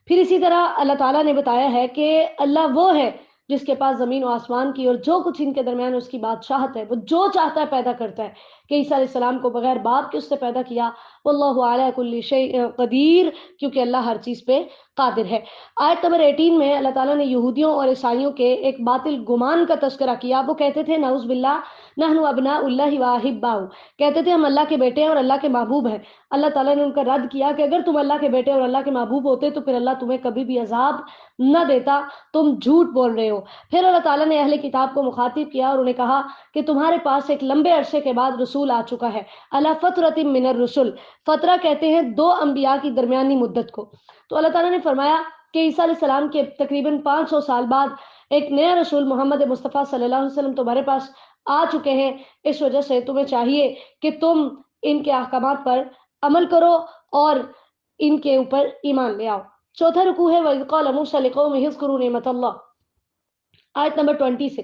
پھر اسی طرح اللہ تعالیٰ نے بتایا ہے کہ اللہ وہ ہے جس کے پاس زمین و آسمان کی اور جو کچھ ان کے درمیان اس کی بادشاہت ہے، وہ جو چاہتا ہے پیدا کرتا ہے۔ کہ عیسیٰ علیہ السلام کو بغیر باپ کے اس نے پیدا کیا. واللہ علی کل شیء قدیر، کیونکہ اللہ ہر چیز پہ قادر ہے. آیت نمبر 18 میں اللہ تعالیٰ نے یہودیوں اور عیسائیوں کے ایک باطل گمان کا تذکرہ کیا. وہ کہتے تھے نعوذ باللہ نحن ابناء اللہ واحباؤ، کہتے تھے ہم اللہ کے بیٹے ہیں اور اللہ کے محبوب ہیں. اللہ تعالیٰ نے ان کا رد کیا کہ اگر تم اللہ کے بیٹے اور اللہ کے محبوب ہوتے تو پھر اللہ تمہیں کبھی بھی عذاب نہ دیتا، تم جھوٹ بول رہے ہو. پھر اللہ تعالیٰ نے اہل کتاب کو مخاطب کیا اور انہیں کہا کہ تمہارے پاس ایک لمبے عرصے کے بعد رسول آ چکا ہے. اللہ فترۃ من الرسل، فترہ کہتے ہیں دو انبیاء کی درمیانی مدت کو. تو اللہ تعالیٰ نے فرمایا کہ عیسیٰ علیہ السلام کے تقریباً 500 سال بعد ایک نیا رسول محمد مصطفیٰ صلی اللہ علیہ وسلم تمہارے پاس آ چکے ہیں. اس وجہ سے تمہیں چاہیے کہ تم ان کے احکامات پر عمل کرو اور ان کے اوپر ایمان لے آؤ. چوتھا رکوع ہے وَإِذْ قَالَ مُوسَىٰ لِقَوْمِهِ اذْكُرُوا نِعْمَتَ اللَّهِ، آیت نمبر 20 سے،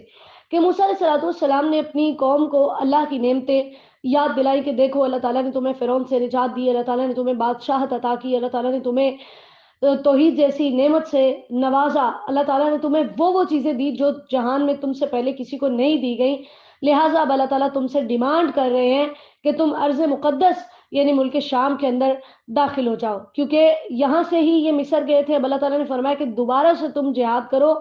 کہ موسیٰ علیہ السلام نے اپنی قوم کو اللہ کی نعمتیں یاد دلائی کہ دیکھو اللہ تعالیٰ نے تمہیں فرعون سے نجات دی، اللہ تعالیٰ نے تمہیں بادشاہت عطا کی، اللہ تعالیٰ نے تمہیں توحید جیسی نعمت سے نوازا، اللہ تعالیٰ نے تمہیں وہ چیزیں دی جو جہان میں تم سے پہلے کسی کو نہیں دی گئی. لہٰذا اب اللہ تعالیٰ تم سے ڈیمانڈ کر رہے ہیں کہ تم ارض مقدس یعنی ملک شام کے اندر داخل ہو جاؤ، کیونکہ یہاں سے ہی یہ مصر گئے تھے. اب اللہ تعالیٰ نے فرمایا کہ دوبارہ سے تم جہاد کرو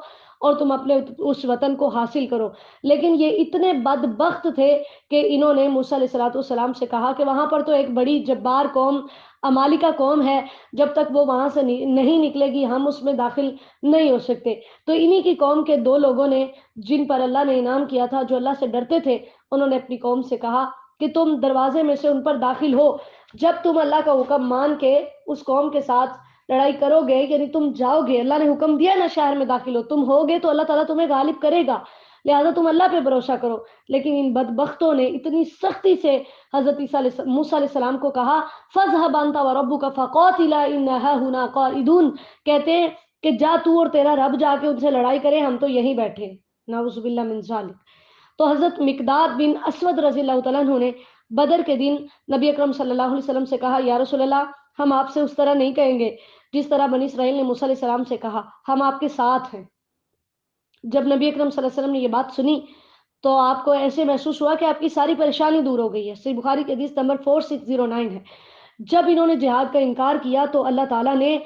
اور تم اپنے اس وطن کو حاصل کرو. لیکن یہ اتنے بدبخت تھے کہ انہوں نے موسیٰ علیہ السلام سے کہا کہ وہاں پر تو ایک بڑی جبار قوم امالیکہ قوم ہے، جب تک وہ وہاں سے نہیں نکلے گی ہم اس میں داخل نہیں ہو سکتے. تو انہی کی قوم کے دو لوگوں نے جن پر اللہ نے انعام کیا تھا، جو اللہ سے ڈرتے تھے، انہوں نے اپنی قوم سے کہا کہ تم دروازے میں سے ان پر داخل ہو. جب تم اللہ کا حکم مان کے اس قوم کے ساتھ لڑائی کرو گے، یعنی تم جاؤ گے، اللہ نے حکم دیا نا شہر میں داخل ہو، تم ہوگے تو اللہ تعالیٰ تمہیں غالب کرے گا، لہذا تم اللہ پہ بھروسہ کرو. لیکن ان بدبختوں نے اتنی سختی سے حضرت موسیٰ علیہ السلام کو کہا فَاذْهَبْ أَنْتَ وَرَبُّكَ فَقَاتِلَا إِنَّا هَاهُنَا قَاعِدُونَ، کہتے ہیں کہ جا تو اور تیرا رب جا کے ان سے لڑائی کرے، ہم تو یہیں بیٹھے ہیں. نعوذ باللہ من ذالک. تو حضرت مقداد بن اسود رضی اللہ تعالیٰ عنہ نے بدر کے دن نبی اکرم صلی اللہ علیہ وسلم سے کہا یا رسول اللہ، ہم آپ سے اس طرح نہیں کہیں گے جس طرح بنی اسرائیل نے موسیٰ علیہ السلام سے کہا، ہم آپ کے ساتھ ہیں. جب نبی اکرم صلی اللہ علیہ وسلم نے یہ بات سنی تو آپ کو ایسے محسوس ہوا کہ آپ کی ساری پریشانی دور ہو گئی ہے. صحیح بخاری کی حدیث نمبر 4609 ہے. جب انہوں نے جہاد کا انکار کیا تو اللہ تعالیٰ نے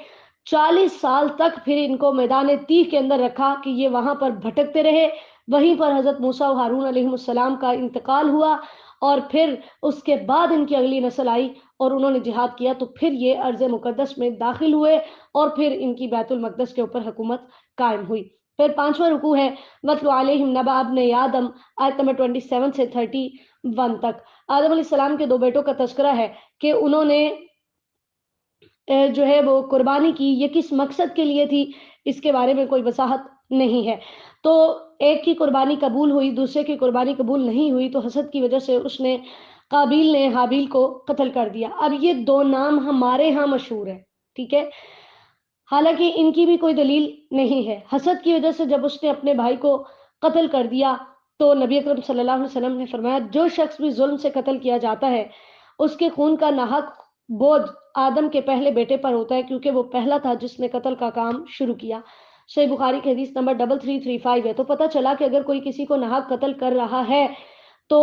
40 سال تک پھر ان کو میدان تیہ کے اندر رکھا کہ یہ وہاں پر بھٹکتے رہے. وہیں پر حضرت موسیٰ و ہارون علیہ السلام کا انتقال ہوا اور پھر اس کے بعد ان کی اگلی نسل آئی اور انہوں نے جہاد کیا تو پھر یہ ارض مقدس میں داخل ہوئے اور پھر ان کی بیت المقدس کے اوپر حکومت قائم ہوئی. پھر 5واں رکوع ہے وَاتْلُ عَلَيْهِمْ نَبَأَ ابْنَيْ آدم، آیت نمبر 27 سے 31 تک. آدم علیہ السلام کے دو بیٹوں کا تذکرہ ہے کہ انہوں نے جو ہے وہ قربانی کی. یہ کس مقصد کے لیے تھی اس کے بارے میں کوئی وضاحت نہیں ہے. تو ایک کی قربانی قبول ہوئی، دوسرے کی قربانی قبول نہیں ہوئی، تو حسد کی وجہ سے اس نے قابیل نے حابیل کو قتل کر دیا. اب یہ دو نام ہمارے ہاں مشہور ہیں، ٹھیک ہے، حالانکہ ان کی بھی کوئی دلیل نہیں ہے. حسد کی وجہ سے جب اس نے اپنے بھائی کو قتل کر دیا تو نبی اکرم صلی اللہ علیہ وسلم نے فرمایا جو شخص بھی ظلم سے قتل کیا جاتا ہے اس کے خون کا ناحق بوجھ آدم کے پہلے بیٹے پر ہوتا ہے، کیونکہ وہ پہلا تھا جس نے قتل کا کام شروع کیا. صحیح بخاری کی حدیث نمبر 3335 ہے. تو پتہ چلا کہ اگر کوئی کسی کو ناحق قتل کر رہا ہے تو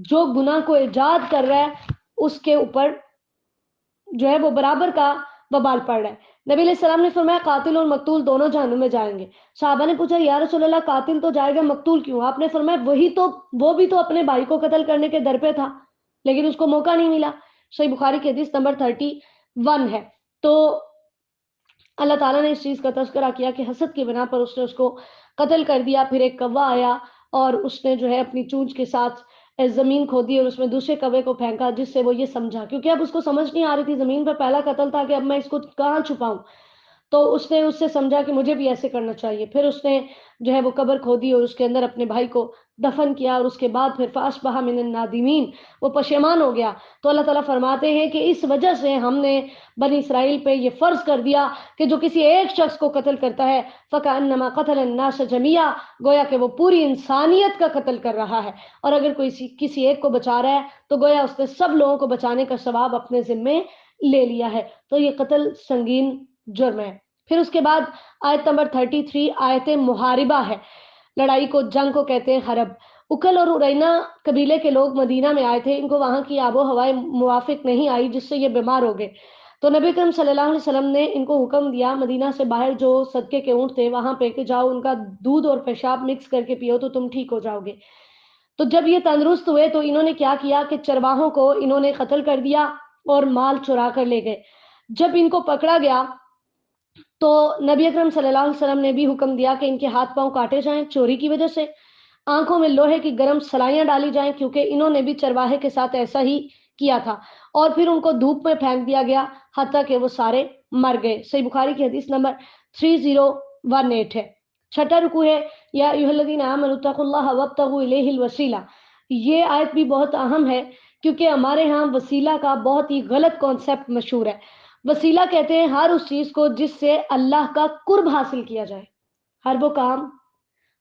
جو گناہ کو ایجاد کر رہا ہے اس کے اوپر جو ہے وہ برابر کا وبال پڑ رہا ہے. نبی علیہ السلام نے فرمایا قاتل اور مقتول دونوں جہنم میں جائیں گے. صحابہ نے پوچھا یا رسول اللہ قاتل تو جائے گا، مقتول کیوں؟ آپ نے فرمایا وہ بھی تو اپنے بھائی کو قتل کرنے کے در پہ تھا لیکن اس کو موقع نہیں ملا. صحیح بخاری کی حدیث نمبر 31 ہے. تو اللہ تعالیٰ نے اس چیز کا تذکرہ کیا کہ حسد کی بنا پر اس نے اس کو قتل کر دیا. پھر ایک کوا آیا اور اس نے جو ہے اپنی چونچ کے ساتھ زمین کھودی اور اس میں دوسرے کوے کو پھینکا، جس سے وہ یہ سمجھا، کیونکہ اب اس کو سمجھ نہیں آ رہی تھی، زمین پہ پہلا قتل تھا کہ اب میں اس کو کہاں چھپاؤں، تو اس نے اس سے سمجھا کہ مجھے بھی ایسے کرنا چاہیے. پھر اس نے جو ہے وہ قبر کھودی اور اس کے اندر اپنے بھائی کو دفن کیا اور اس کے بعد پھر فَأَصْبَحَ مِنَ النَّادِمِينَ، وہ پشیمان ہو گیا. تو اللہ تعالیٰ فرماتے ہیں کہ اس وجہ سے ہم نے بنی اسرائیل پہ یہ فرض کر دیا کہ جو کسی ایک شخص کو قتل کرتا ہے فَكَأَنَّمَا قَتَلَ النَّاسَ جَمِيعًا، گویا کہ وہ پوری انسانیت کا قتل کر رہا ہے، اور اگر کوئی کسی ایک کو بچا رہا ہے تو گویا اس نے سب لوگوں کو بچانے کا ثواب اپنے ذمے لے لیا ہے. تو یہ قتل سنگین جرم ہے. پھر اس کے بعد آیت نمبر 33 آیت محاربہ ہے. لڑائی کو، جنگ کو کہتے ہیں حرب. اکل اور ارینا قبیلے کے لوگ مدینہ میں آئے تھے، ان کو وہاں کی آب و ہوائیں موافق نہیں آئی، جس سے یہ بیمار ہو گئے. تو نبی کریم صلی اللہ علیہ وسلم نے ان کو حکم دیا مدینہ سے باہر جو صدقے کے اونٹ تھے وہاں پہ کہ جاؤ ان کا دودھ اور پیشاب مکس کر کے پیو تو تم ٹھیک ہو جاؤ گے. تو جب یہ تندرست ہوئے تو انہوں نے کیا کیا کہ چرواہوں کو انہوں نے قتل کر دیا اور مال چرا کر لے گئے. جب ان کو پکڑا گیا تو نبی اکرم صلی اللہ علیہ وسلم نے بھی حکم دیا کہ ان کے ہاتھ پاؤں کاٹے جائیں چوری کی وجہ سے، آنکھوں میں لوہے کی گرم سلائیاں ڈالی جائیں کیونکہ انہوں نے بھی چرواہے کے ساتھ ایسا ہی کیا تھا، اور پھر ان کو دھوپ میں پھینک دیا گیا حتیٰ کہ وہ سارے مر گئے. صحیح بخاری کی حدیث نمبر 3018 ہے. چھٹا رکوع ہے یا ایھا الذین آمنوا اتقوا اللہ وابتغوا الیہ الوسیلہ. یہ آیت بھی بہت اہم ہے کیونکہ ہمارے ہاں وسیلہ کا بہت ہی غلط کانسیپٹ مشہور ہے. وسیلہ کہتے ہیں ہر اس چیز کو جس سے اللہ کا قرب حاصل کیا جائے، ہر وہ کام،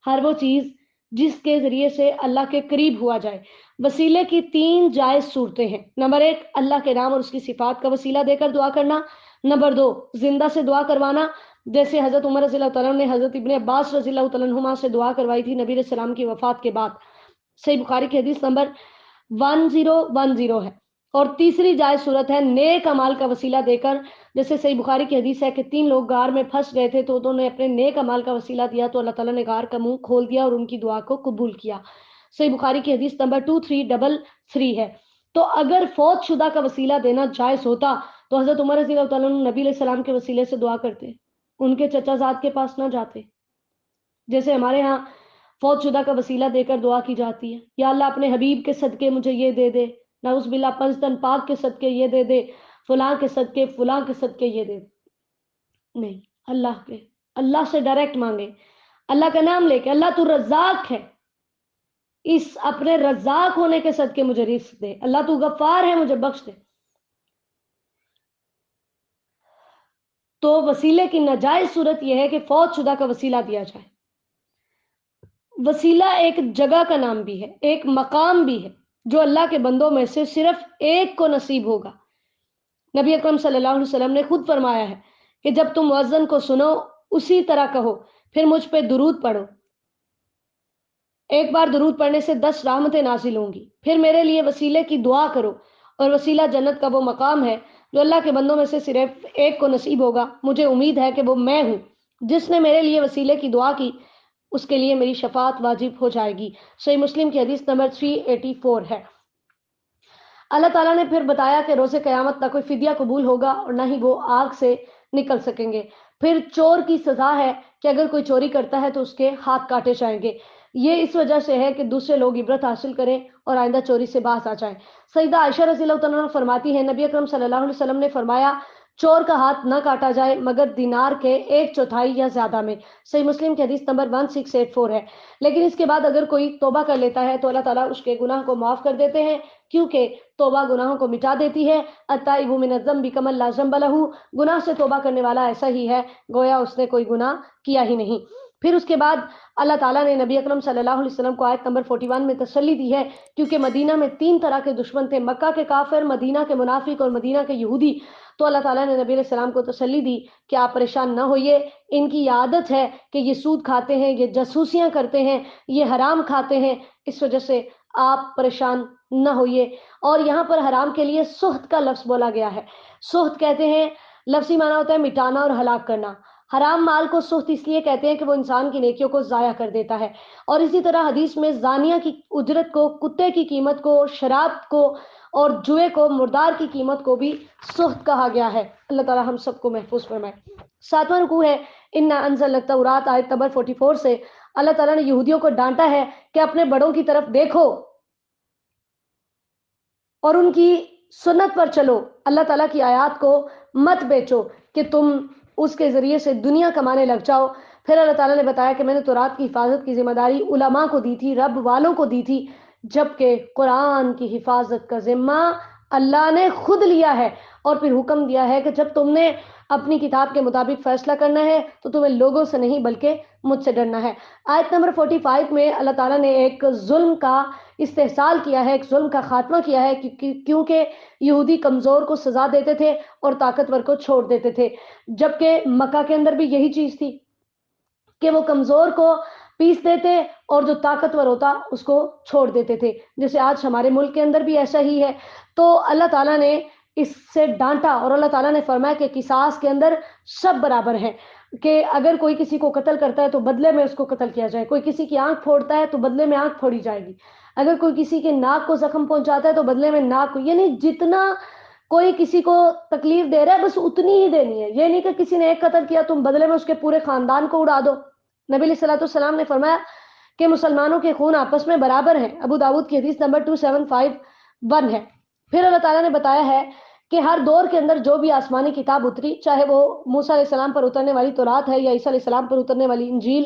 ہر وہ چیز جس کے ذریعے سے اللہ کے قریب ہوا جائے. وسیلے کی 3 جائز صورتیں ہیں. نمبر 1 اللہ کے نام اور اس کی صفات کا وسیلہ دے کر دعا کرنا. نمبر 2 زندہ سے دعا کروانا، جیسے حضرت عمر رضی اللہ تعالیٰ نے حضرت ابن عباس رضی اللہ تعالیٰ عنہما سے دعا کروائی تھی نبی علیہ السلام کی وفات کے بعد. صحیح بخاری کی حدیث نمبر 1010 ہے. اور تیسری جائز صورت ہے نیک اعمال کا وسیلہ دے کر، جیسے صحیح بخاری کی حدیث ہے کہ 3 لوگ غار میں پھنس گئے تھے تو انہوں نے اپنے نیک اعمال کا وسیلہ دیا تو اللہ تعالیٰ نے غار کا منہ کھول دیا اور ان کی دعا کو قبول کیا. صحیح بخاری کی حدیث نمبر 2333 ہے. تو اگر فوت شدہ کا وسیلہ دینا جائز ہوتا تو حضرت عمر رضی اللہ تعالیٰ عنہ نبی علیہ السلام کے وسیلے سے دعا کرتے، ان کے چچا زاد کے پاس نہ جاتے. جیسے ہمارے ہاں فوت شدہ کا وسیلہ دے کر دعا کی جاتی ہے، یا اللہ اپنے حبیب کے صدقے مجھے یہ دے دے، نعوذ باللہ پنجتن پاک کے صدقے یہ دے دے، فلاں کے صدقے فلاں کے صدقے یہ دے دے. نہیں، اللہ سے ڈائریکٹ مانگے، اللہ کا نام لے کے اللہ تو رزاق ہے، اس اپنے رزاق ہونے کے صدقے مجھے رزق دے، اللہ تو غفار ہے مجھے بخش دے. تو وسیلے کی ناجائز صورت یہ ہے کہ فوت شدہ کا وسیلہ دیا جائے. وسیلہ ایک جگہ کا نام بھی ہے، ایک مقام بھی ہے جو اللہ کے بندوں میں سے صرف ایک کو نصیب ہوگا. نبی اکرم صلی اللہ علیہ وسلم نے خود فرمایا ہے کہ جب تم مؤذن کو سنو اسی طرح کہو، پھر مجھ پہ درود پڑھو. ایک بار درود پڑھنے سے 10 رحمتیں نازل ہوں گی. پھر میرے لیے وسیلے کی دعا کرو، اور وسیلہ جنت کا وہ مقام ہے جو اللہ کے بندوں میں سے صرف ایک کو نصیب ہوگا. مجھے امید ہے کہ وہ میں ہوں. جس نے میرے لیے وسیلے کی دعا کی اس کے لیے میری شفاعت واجب ہو جائے گی. صحیح مسلم کی حدیث نمبر 384 ہے. اللہ تعالیٰ نے پھر بتایا کہ روز قیامت نہ کوئی فدیہ قبول ہوگا اور نہ ہی وہ آگ سے نکل سکیں گے. پھر چور کی سزا ہے کہ اگر کوئی چوری کرتا ہے تو اس کے ہاتھ کاٹے جائیں گے. یہ اس وجہ سے ہے کہ دوسرے لوگ عبرت حاصل کریں اور آئندہ چوری سے باز آ جائیں. سیدہ عائشہ رضی اللہ تعالیٰ عنہ فرماتی ہیں نبی اکرم صلی اللہ علیہ وسلم نے فرمایا چور کا ہاتھ نہ کاٹا جائے مگر دینار کے 1/4 یا زیادہ میں. صحیح مسلم کی حدیث نمبر 1684 ہے. لیکن اس کے بعد اگر کوئی توبہ کر لیتا ہے تو اللہ تعالیٰ اس کے گناہ کو معاف کر دیتے ہیں کیونکہ توبہ گناہوں کو مٹا دیتی ہے. التائب من الذنب کمن لا ذنب له، گناہ سے توبہ کرنے والا ایسا ہی ہے گویا اس نے کوئی گناہ کیا ہی نہیں. پھر اس کے بعد اللہ تعالیٰ نے نبی اکرم صلی اللہ علیہ وسلم کو آیت نمبر 41 میں تسلی دی ہے کیونکہ مدینہ میں 3 طرح کے دشمن تھے، مکہ کے کافر، مدینہ کے منافق اور مدینہ کے یہودی. تو اللہ تعالیٰ نے نبی علیہ السلام کو تسلی دی کہ آپ پریشان نہ ہوئیے، ان کی عادت ہے کہ یہ سود کھاتے ہیں، یہ جاسوسیاں کرتے ہیں، یہ حرام کھاتے ہیں، اس وجہ سے آپ پریشان نہ ہوئیے. اور یہاں پر حرام کے لیے سحت کا لفظ بولا گیا ہے. سحت کہتے ہیں لفظی معنی ہوتا ہے مٹانا اور ہلاک کرنا. حرام مال کو سحت اس لیے کہتے ہیں کہ وہ انسان کی نیکیوں کو ضائع کر دیتا ہے. اور اسی طرح حدیث میں زانیہ کی اجرت کو، کتے کی قیمت کو، شراب کو اور جوئے کو، مردار کی قیمت کو بھی سحت کہا گیا ہے. اللہ تعالی ہم سب کو محفوظ فرمائے. 7واں رکوع ہے انا انزلنا التوراۃ آیت نمبر 44 سے. اللہ تعالیٰ نے یہودیوں کو ڈانٹا ہے کہ اپنے بڑوں کی طرف دیکھو اور ان کی سنت پر چلو، اللہ تعالیٰ کی آیات کو مت بیچو کہ تم اس کے ذریعے سے دنیا کمانے لگ جاؤ. پھر اللہ تعالیٰ نے بتایا کہ میں نے تورات کی حفاظت کی ذمہ داری علماء کو دی تھی، رب والوں کو دی تھی، جبکہ قرآن کی حفاظت کا ذمہ اللہ نے خود لیا ہے. اور پھر حکم دیا ہے کہ جب تم نے اپنی کتاب کے مطابق فیصلہ کرنا ہے تو تمہیں لوگوں سے نہیں بلکہ مجھ سے ڈرنا ہے. آیت نمبر 45 میں اللہ تعالیٰ نے ایک ظلم کا استحصال کیا ہے، ایک ظلم کا خاتمہ کیا ہے کیونکہ یہودی کمزور کو سزا دیتے تھے اور طاقتور کو چھوڑ دیتے تھے، جبکہ مکہ کے اندر بھی یہی چیز تھی کہ وہ کمزور کو پیس دیتے اور جو طاقتور ہوتا اس کو چھوڑ دیتے تھے، جیسے آج ہمارے ملک کے اندر بھی ایسا ہی ہے۔ تو اللہ تعالیٰ نے اس سے ڈانٹا اور اللہ تعالیٰ نے فرمایا کہ قصاص کے اندر سب برابر ہے، کہ اگر کوئی کسی کو قتل کرتا ہے تو بدلے میں اس کو قتل کیا جائے، کوئی کسی کی آنکھ پھوڑتا ہے تو بدلے میں آنکھ پھوڑی جائے گی، اگر کوئی کسی کے ناک کو زخم پہنچاتا ہے تو بدلے میں ناک کو، یعنی جتنا کوئی کسی کو تکلیف دے رہا ہے بس اتنی ہی دینی ہے، یہ نہیں کہ کسی نے ایک قتل کیا تم بدلے میں اس کے پورے خاندان کو اڑا دو۔ نبی علیہ الصلوۃ والسلام نے فرمایا کہ مسلمانوں کے خون آپس میں برابر ہیں، ابو داؤد کی حدیث نمبر 2751 ہے۔ پھر اللہ تعالیٰ نے بتایا ہے کہ ہر دور کے اندر جو بھی آسمانی کتاب اتری، چاہے وہ موسیٰ علیہ السلام پر اترنے والی تورات ہے یا عیسیٰ علیہ السلام پر اترنے والی انجیل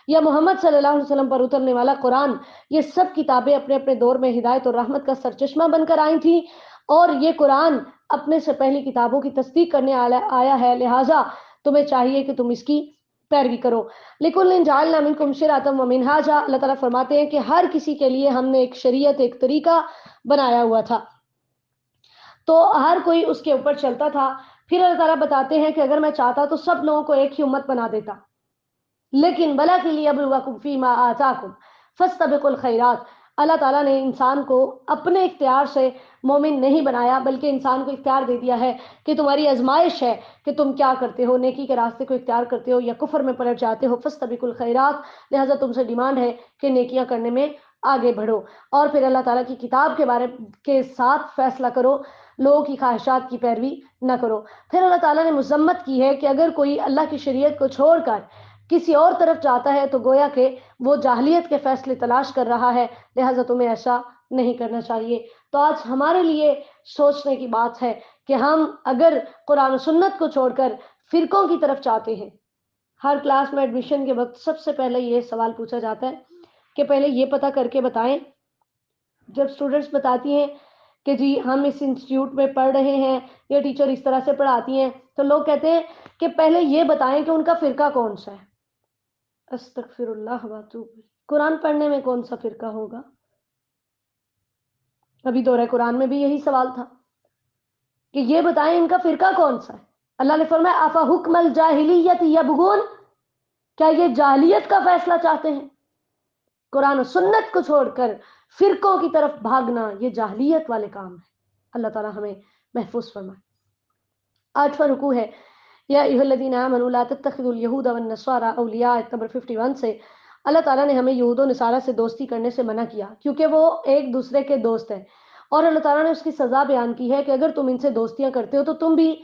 یا محمد صلی اللہ علیہ وسلم پر اترنے والا قرآن، یہ سب کتابیں اپنے اپنے دور میں ہدایت اور رحمت کا سرچشمہ بن کر آئی تھیں، اور یہ قرآن اپنے سے پہلی کتابوں کی تصدیق کرنے آیا ہے، لہٰذا تمہیں چاہیے کہ تم اس کی پیروی کرو۔ لِكُلٍّ جَعَلْنَا مِنْكُمْ شِرْعَةً وَمِنْهَاجًا، اللہ تعالیٰ فرماتے ہیں کہ ہر کسی کے لیے ہم نے ایک شریعت، ایک طریقہ بنایا ہوا تھا، تو ہر کوئی اس کے اوپر چلتا تھا۔ پھر اللہ تعالیٰ بتاتے ہیں کہ اگر میں چاہتا تو سب لوگوں کو ایک ہی امت بنا دیتا، لیکن بلا کے لیے ابلوکم فیما آتاکم فاستبقوا الخیرات، اللہ تعالیٰ نے انسان کو اپنے اختیار سے مومن نہیں بنایا، بلکہ انسان کو اختیار دے دیا ہے کہ تمہاری آزمائش ہے کہ تم کیا کرتے ہو، نیکی کے راستے کو اختیار کرتے ہو یا کفر میں پلٹ جاتے ہو، فاستبقوا الخیرات، لہذا تم سے ڈیمانڈ ہے کہ نیکیاں کرنے میں آگے بڑھو، اور پھر اللہ تعالیٰ کی کتاب کے بارے کے ساتھ فیصلہ کرو، لوگوں کی خواہشات کی پیروی نہ کرو۔ پھر اللہ تعالیٰ نے مذمت کی ہے کہ اگر کوئی اللہ کی شریعت کو چھوڑ کر کسی اور طرف جاتا ہے تو گویا کہ وہ جاہلیت کے فیصلے تلاش کر رہا ہے، لہٰذا تمہیں ایسا نہیں کرنا چاہیے۔ تو آج ہمارے لیے سوچنے کی بات ہے کہ ہم اگر قرآن و سنت کو چھوڑ کر فرقوں کی طرف چاہتے ہیں، ہر کلاس میں ایڈمیشن کے وقت سب سے پہلے یہ سوال پوچھا جاتا ہے کہ پہلے یہ پتہ کر کے بتائیں، جب اسٹوڈنٹس بتاتی ہیں کہ جی ہم اس انسٹیٹیوٹ میں پڑھ رہے ہیں، یہ ٹیچر اس طرح سے پڑھاتی ہیں، تو لوگ کہتے ہیں کہ پہلے یہ بتائیں کہ ان کا فرقہ کون سا ہے۔ استغفر اللہ واتوب الیہ، قرآن پڑھنے میں کون سا فرقہ ہوگا؟ ابھی دورہ قرآن میں بھی یہی سوال تھا کہ یہ بتائیں ان کا فرقہ کون سا ہے۔ اللہ نے فرمایا آفا حکم الجاہلیت یبغون، کیا یہ جاہلیت کا فیصلہ چاہتے ہیں؟ قرآن و سنت کو چھوڑ کر فرقوں کی طرف بھاگنا یہ جاہلیت والے کام ہے، اللہ تعالیٰ ہمیں محفوظ فرمائے۔ 8واں رکوع ہے یا ایھا الذین آمنوا لا تتخذوا اليہود والنصارى اولیاء، نمبر 51 سے اللہ تعالیٰ نے ہمیں یہود و نصارہ سے دوستی کرنے سے منع کیا، کیونکہ وہ ایک دوسرے کے دوست ہیں، اور اللہ تعالیٰ نے اس کی سزا بیان کی ہے کہ اگر تم ان سے دوستیاں کرتے ہو تو تم بھی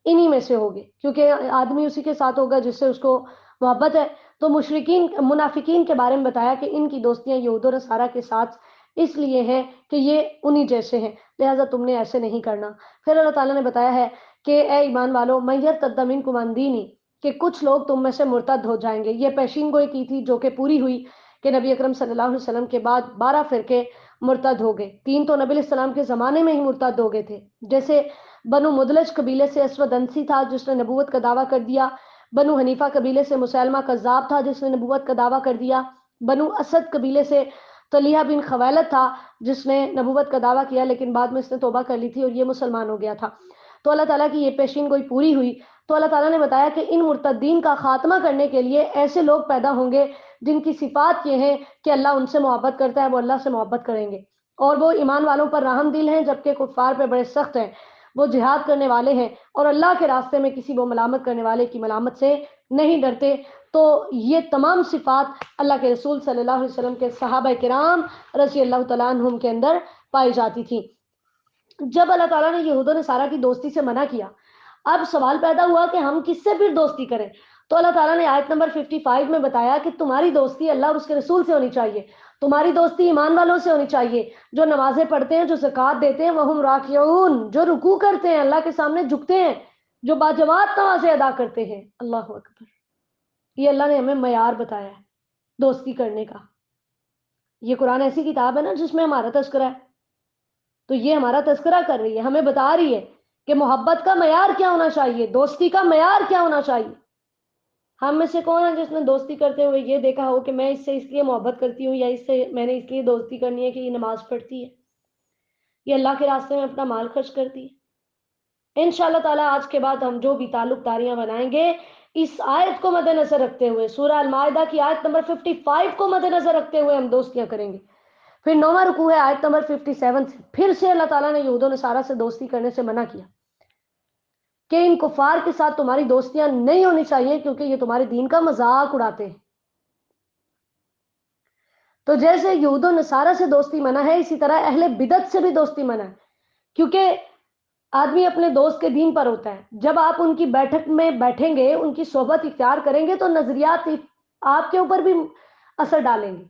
انہی میں سے ہوگے، کیونکہ آدمی اسی کے ساتھ ہوگا جس سے اس کو محبت ہے۔ تو مشرکین منافقین کے بارے میں بتایا کہ ان کی دوستیاں یہود و نصارہ کے ساتھ اس لیے ہیں کہ یہ انہی جیسے ہیں، لہٰذا تم نے ایسے نہیں کرنا۔ پھر اللہ تعالیٰ نے بتایا ہے کہ اے ایمان والو من یرتد منکم عن دینہ، کہ کچھ لوگ تم میں سے مرتد ہو جائیں گے۔ یہ پیشین گوئی کی تھی جو کہ پوری ہوئی کہ نبی اکرم صلی اللہ علیہ وسلم کے بعد 12 فرقے مرتد ہو گئے، 3 تو نبی علیہ السلام کے زمانے میں ہی مرتد ہو گئے تھے، جیسے بنو مدلج قبیلے سے اسود انسی تھا جس نے نبوت کا دعویٰ کر دیا، بنو حنیفہ قبیلے سے مسیلمہ کذاب تھا جس نے نبوت کا دعویٰ کر دیا، بنو اسد قبیلے سے طلیحہ بن خویلد تھا جس نے نبوت کا دعویٰ کیا لیکن بعد میں اس نے توبہ کر لی تھی اور یہ مسلمان ہو گیا تھا۔ تو اللہ تعالیٰ کی یہ پیشین گوئی پوری ہوئی، تو اللہ تعالیٰ نے بتایا کہ ان مرتدین کا خاتمہ کرنے کے لیے ایسے لوگ پیدا ہوں گے جن کی صفات یہ ہیں کہ اللہ ان سے محبت کرتا ہے، وہ اللہ سے محبت کریں گے، اور وہ ایمان والوں پر رحم دل ہیں، جبکہ کفار پہ بڑے سخت ہیں، وہ جہاد کرنے والے ہیں اور اللہ کے راستے میں کسی وہ ملامت کرنے والے کی ملامت سے نہیں ڈرتے۔ تو یہ تمام صفات اللہ کے رسول صلی اللہ علیہ وسلم کے صحابہ کرام رضی اللہ تعالیٰ عنہم کے اندر پائی جاتی تھی۔ جب اللہ تعالیٰ نے یہود و نصارہ کی دوستی سے منع کیا، اب سوال پیدا ہوا کہ ہم کس سے پھر دوستی کریں، تو اللہ تعالیٰ نے آیت نمبر 55 میں بتایا کہ تمہاری دوستی اللہ اور اس کے رسول سے ہونی چاہیے، تمہاری دوستی ایمان والوں سے ہونی چاہیے، جو نمازیں پڑھتے ہیں، جو زکوٰۃ دیتے ہیں، وہم راکعون، جو رکوع کرتے ہیں، اللہ کے سامنے جھکتے ہیں، جو باجماعت نمازیں ادا کرتے ہیں۔ اللہ اکبر، یہ اللہ نے ہمیں معیار بتایا ہے دوستی کرنے کا۔ یہ قرآن ایسی کتاب ہے نا جس میں ہمارا تذکرہ ہے، تو یہ ہمارا تذکرہ کر رہی ہے، ہمیں بتا رہی ہے کہ محبت کا معیار کیا ہونا چاہیے، دوستی کا معیار کیا ہونا چاہیے۔ ہم میں سے کون ہے جس نے دوستی کرتے ہوئے یہ دیکھا ہو کہ میں اس سے اس لیے محبت کرتی ہوں یا اس سے میں نے اس لیے دوستی کرنی ہے کہ یہ نماز پڑھتی ہے، یہ اللہ کے راستے میں اپنا مال خرچ کرتی ہے۔ انشاءاللہ تعالیٰ آج کے بعد ہم جو بھی تعلق داریاں بنائیں گے اس آیت کو مد نظر رکھتے ہوئے، سورہ المائدہ کی آیت نمبر 55 کو مد نظر رکھتے ہوئے ہم دوستیاں کریں گے۔ پھر 9واں رکوع ہے آیت نمبر 57 سے، پھر سے اللہ تعالیٰ نے یہود و نصارہ سے دوستی کرنے سے منع کیا کہ ان کفار کے ساتھ تمہاری دوستیاں نہیں ہونی چاہیے کیونکہ یہ تمہارے دین کا مذاق اڑاتے ہیں۔ تو جیسے یہود و نصارہ سے دوستی منع ہے، اسی طرح اہل بدعت سے بھی دوستی منع ہے، کیونکہ آدمی اپنے دوست کے دین پر ہوتا ہے۔ جب آپ ان کی بیٹھک میں بیٹھیں گے، ان کی صحبت اختیار کریں گے تو نظریات آپ کے اوپر بھی اثر ڈالیں گے۔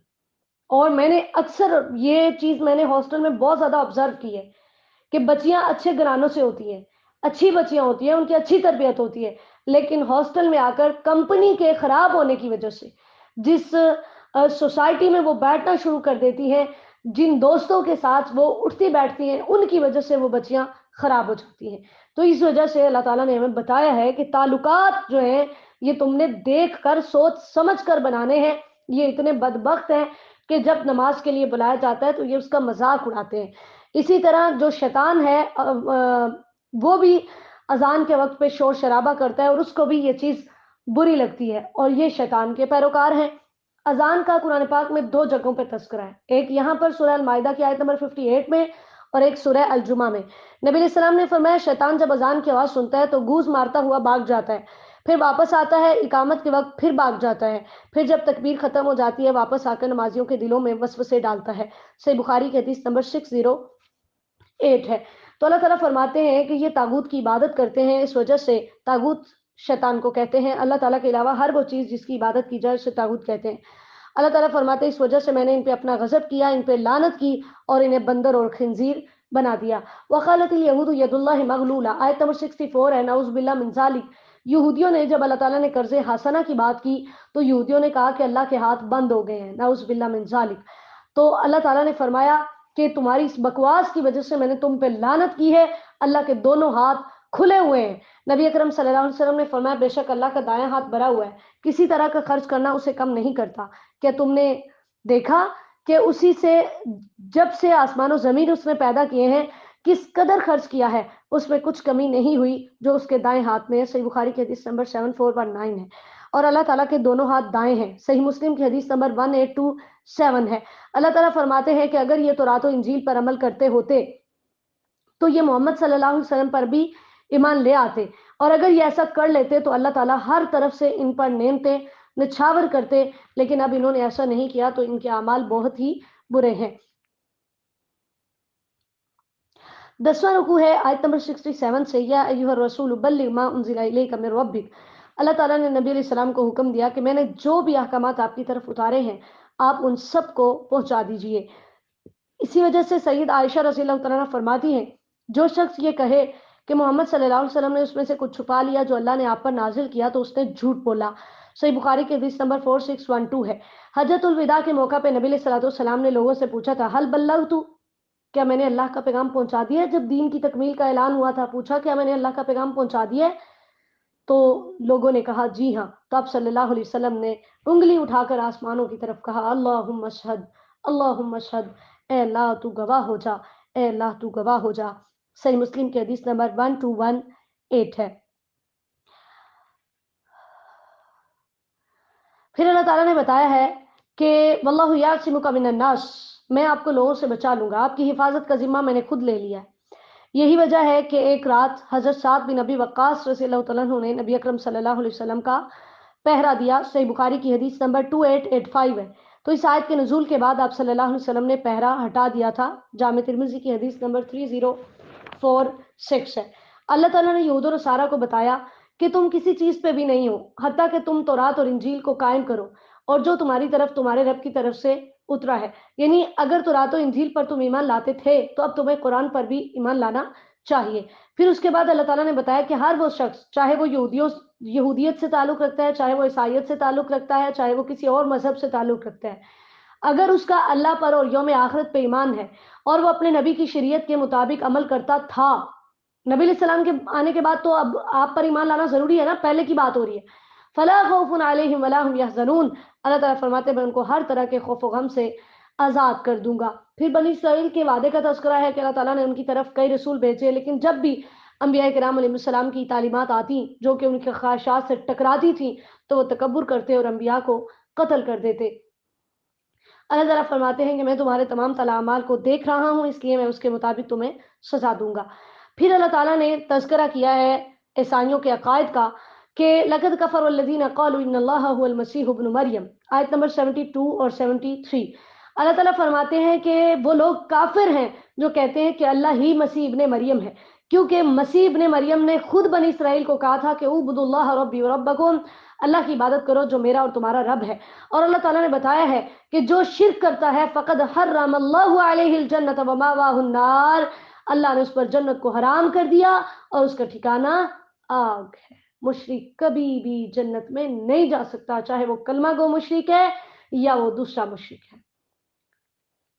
اور میں نے اکثر یہ چیز میں نے ہاسٹل میں بہت زیادہ آبزرو کی ہے کہ بچیاں اچھے گھرانوں سے ہوتی ہیں، اچھی بچیاں ہوتی ہیں، ان کی اچھی تربیت ہوتی ہے، لیکن ہاسٹل میں آ کر کمپنی کے خراب ہونے کی وجہ سے جس سوسائٹی میں وہ بیٹھنا شروع کر دیتی ہیں، جن دوستوں کے ساتھ وہ اٹھتی بیٹھتی ہیں، ان کی وجہ سے وہ بچیاں خراب ہو جاتی ہیں۔ تو اس وجہ سے اللہ تعالیٰ نے ہمیں بتایا ہے کہ تعلقات جو ہیں یہ تم نے دیکھ کر سوچ سمجھ کر بنانے ہیں۔ یہ اتنے بدبخت ہیں کہ جب نماز کے لیے بلایا جاتا ہے تو یہ اس کا مذاق اڑاتے ہیں۔ اسی طرح جو شیطان ہے وہ بھی اذان کے وقت پہ شور شرابہ کرتا ہے اور اس کو بھی یہ چیز بری لگتی ہے، اور یہ شیطان کے پیروکار ہیں۔ اذان کا قرآن پاک میں 2 جگہوں پہ تذکرہ ہے، ایک یہاں پر سورہ المائدہ کی آیت نمبر 58 میں اور ایک سورہ الجمعہ میں۔ نبی علیہ السلام نے فرمایا شیطان جب اذان کی آواز سنتا ہے تو گوز مارتا ہوا بھاگ جاتا ہے، پھر واپس آتا ہے، اقامت کے وقت پھر بھاگ جاتا ہے، پھر جب تکبیر ختم ہو جاتی ہے واپس آ کر نمازیوں کے دلوں میں وسوسے ڈالتا ہے۔ صحیح بخاری کی حدیث نمبر 608 ہے۔ تو اللہ تعالیٰ فرماتے ہیں کہ یہ طاغوت کی عبادت کرتے ہیں، اس وجہ سے طاغوت شیطان کو کہتے ہیں۔ اللہ تعالیٰ کے علاوہ ہر وہ چیز جس کی عبادت کی جائے اسے طاغوت کہتے ہیں۔ اللہ تعالیٰ فرماتے ہیں اس وجہ سے میں نے ان پہ اپنا غضب کیا، ان پہ لعنت کی اور انہیں بندر اور خنزیر بنا دیا۔ وقالت الیہود ید اللہ مغلولہ، آیت نمبر 64 ہے، نعوذ باللہ من ذالک۔ یہودیوں نے جب اللہ تعالیٰ نے قرض حسنہ کی بات کی تو یہودیوں نے کہا کہ اللہ کے ہاتھ بند ہو گئے ہیں، نعوذ باللہ من ذالک۔ تو اللہ تعالیٰ نے فرمایا کہ تمہاری اس بکواس کی وجہ سے میں نے تم پہ لعنت کی ہے، اللہ کے دونوں ہاتھ کھلے ہوئے ہیں۔ نبی اکرم صلی اللہ علیہ وسلم نے فرمایا بے شک اللہ کا دایاں ہاتھ بھرا ہوا ہے، کسی طرح کا خرچ کرنا اسے کم نہیں کرتا۔ کیا تم نے دیکھا کہ اسی سے جب سے آسمان و زمین اس نے پیدا کیے ہیں کس قدر خرچ کیا ہے، اس میں کچھ کمی نہیں ہوئی جو اس کے دائیں ہاتھ میں ہے۔ صحیح بخاری کی حدیث نمبر 7419 ہے، اور اللہ تعالیٰ کے دونوں ہاتھ دائیں ہیں۔ صحیح مسلم کی حدیث نمبر 1827 ہے۔ اللہ تعالیٰ فرماتے ہیں کہ اگر یہ تورات و انجیل پر عمل کرتے ہوتے تو یہ محمد صلی اللہ علیہ وسلم پر بھی ایمان لے آتے، اور اگر یہ ایسا کر لیتے تو اللہ تعالیٰ ہر طرف سے ان پر نعمتیں نچھاور کرتے، لیکن اب انہوں نے ایسا نہیں کیا تو ان کے اعمال بہت ہی برے ہیں۔ 10واں رکوع ہے آیت نمبر 67 سے، یا ایھا الرسول بلغ ما انزل الیک من ربک۔ اللہ تعالیٰ نے نبی علیہ السلام کو حکم دیا کہ میں نے جو بھی احکامات آپ کی طرف اتارے ہیں آپ ان سب کو پہنچا دیجئے۔ اسی وجہ سے سید عائشہ رضی اللہ تعالیٰ عنہ فرماتی ہیں جو شخص یہ کہے کہ محمد صلی اللہ علیہ وسلم نے اس میں سے کچھ چھپا لیا جو اللہ نے آپ پر نازل کیا تو اس نے جھوٹ بولا۔ صحیح بخاری کے حدیث نمبر 4612 ہے۔ حجۃ الوداع کے موقع پہ نبی علیہ الصلوۃ والسلام نے لوگوں سے پوچھا تھا حل بلغت، کیا میں نے اللہ کا پیغام پہنچا دیا ہے؟ جب دین کی تکمیل کا اعلان ہوا تھا پوچھا کیا میں نے اللہ کا پیغام پہنچا دیا ہے؟ تو لوگوں نے کہا جی ہاں۔ تو آپ صلی اللہ علیہ وسلم نے انگلی اٹھا کر آسمانوں کی طرف کہا اللہم اشہد، اللہم اشہد، اے اللہ تو گواہ ہو جا، اے اللہ تو گواہ ہو جا۔ صحیح مسلم کی حدیث نمبر 1218 ہے۔ پھر اللہ تعالیٰ نے بتایا ہے کہ واللہ یعصمک من الناس، میں آپ کو لوگوں سے بچا لوں گا، آپ کی حفاظت کا ذمہ میں نے خود لے لیا ہے۔ یہی وجہ ہے کہ ایک رات حضرت سعد بن ابی وقاص رضی اللہ تعالیٰ عنہ نے نبی اکرم صلی اللہ علیہ وسلم کا پہرا دیا۔ صحیح بخاری کی حدیث نمبر 2885 ہے۔ تو اس آیت کے نزول کے بعد آپ صلی اللہ علیہ وسلم نے پہرا ہٹا دیا تھا۔ جامع ترمذی کی حدیث نمبر 3046 ہے۔ اللہ تعالیٰ نے یہود و نصارہ کو بتایا کہ تم کسی چیز پہ بھی نہیں ہو حتیٰ کہ تم تورات اور انجیل کو قائم کرو اور جو تمہاری طرف تمہارے رب کی طرف سے اترا ہے، یعنی اگر تورات و انجیل پر تم ایمان لاتے تھے تو اب تمہیں قرآن پر بھی ایمان لانا چاہیے۔ پھر اس کے بعد اللہ تعالیٰ نے بتایا کہ ہر وہ شخص چاہے وہ یہودیت سے تعلق رکھتا ہے، چاہے وہ عیسائیت سے تعلق رکھتا ہے، چاہے وہ کسی اور مذہب سے تعلق رکھتا ہے، اگر اس کا اللہ پر اور یوم آخرت پہ ایمان ہے اور وہ اپنے نبی کی شریعت کے مطابق عمل کرتا تھا، نبی علیہ السلام کے آنے کے بعد تو اب آپ پر ایمان لانا ضروری ہے نا، پہلے کی بات ہو رہی ہے، فلا خوف علیہم ولا هم یحزنون۔ اللہ تعالیٰ فرماتے ہیں میں ان کو ہر طرح کے خوف و غم سے آزاد کر دوں گا۔ پھر بنی اسرائیل کے وعدے کا تذکرہ ہے کہ اللہ تعالیٰ نے ان کی طرف کئی رسول بھیجے، لیکن جب بھی انبیاء کرام علیہ السلام کی تعلیمات آتی جو کہ ان کے خواہشات سے ٹکراتی تھیں تو وہ تکبر کرتے اور انبیاء کو قتل کر دیتے۔ اللہ تعالیٰ فرماتے ہیں کہ میں تمہارے تمام اعمال کو دیکھ رہا ہوں، اس لیے میں اس کے مطابق تمہیں سزا دوں گا۔ پھر اللہ تعالیٰ نے تذکرہ کیا ہے عیسائیوں کے عقائد کا کہ لَقَدْ كَفَرَ الَّذِينَ قَالُوا إِنَّ اللَّهَ هُوَ الْمَسِيحُ ابْنُ مریم، آیت نمبر 72 اور 73۔ اللہ تعالیٰ فرماتے ہیں کہ وہ لوگ کافر ہیں جو کہتے ہیں کہ اللہ ہی مسیح ابن مریم ہے، کیونکہ مسیح ابن مریم نے خود بنی اسرائیل کو کہا تھا کہ اعبدوا اللہ ربی وربکم، اللہ کی عبادت کرو جو میرا اور تمہارا رب ہے۔ اور اللہ تعالیٰ نے بتایا ہے کہ جو شرک کرتا ہے فقد حرم اللہ علیہ الجنت ومأواہ النار، اللہ نے اس پر جنت کو حرام کر دیا اور اس کا ٹھکانہ آگ ہے۔ مشرک کبھی بھی جنت میں نہیں جا سکتا، چاہے وہ کلمہ گو مشرک ہے یا وہ دوسرا مشرک ہے۔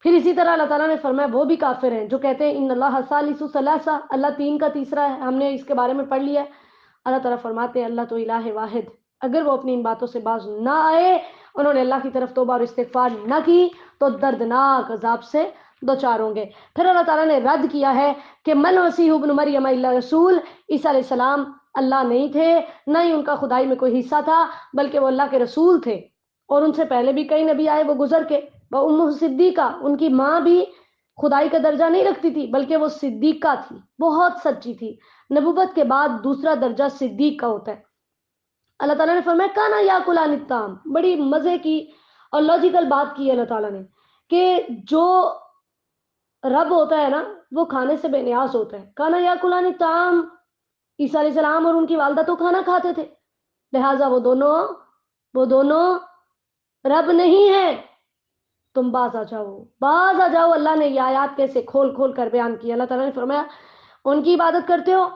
پھر اسی طرح اللہ تعالیٰ نے فرمایا وہ بھی کافر ہیں جو کہتے ہیں ان اللہ ثالث ثلاثہ، اللہ تین کا تیسرا ہے، ہم نے اس کے بارے میں پڑھ لیا۔ اللہ تعالیٰ فرماتے ہیں اللہ تو الہ واحد، اگر وہ اپنی ان باتوں سے باز نہ آئے، انہوں نے اللہ کی طرف توبہ اور استغفار نہ کی تو دردناک عذاب سے دوچار ہوں گے۔ پھر اللہ تعالیٰ نے رد کیا ہے کہ من مسیح ابن مریم الا رسول، عیسیٰ علیہ السلام اللہ نہیں تھے، نہ ہی ان کا خدائی میں کوئی حصہ تھا، بلکہ وہ اللہ کے رسول تھے، اور ان سے پہلے بھی کئی نبی آئے وہ گزر کے۔ ام صدیقہ، ان کی ماں بھی خدائی کا درجہ نہیں رکھتی تھی بلکہ وہ صدیقہ تھی، بہت سچی تھی۔ نبوت کے بعد دوسرا درجہ صدیق کا ہوتا ہے۔ اللہ تعالیٰ نے فرمایا کانا یاکلان الطعام، بڑی مزے کی اور لاجیکل بات کی ہے اللہ تعالیٰ نے کہ جو رب ہوتا ہے نا وہ کھانے سے بے نیاز ہوتا ہے۔ کانا یاکلان الطعام، عیسیٰ علیہ السلام اور ان کی والدہ تو کھانا کھاتے تھے، لہٰذا وہ دونوں رب نہیں ہے۔ تم باز آ جاؤ۔ اللہ نے یہ آیات کیسے کھول کھول کر بیان کی۔ اللہ تعالیٰ نے فرمایا ان کی عبادت کرتے ہو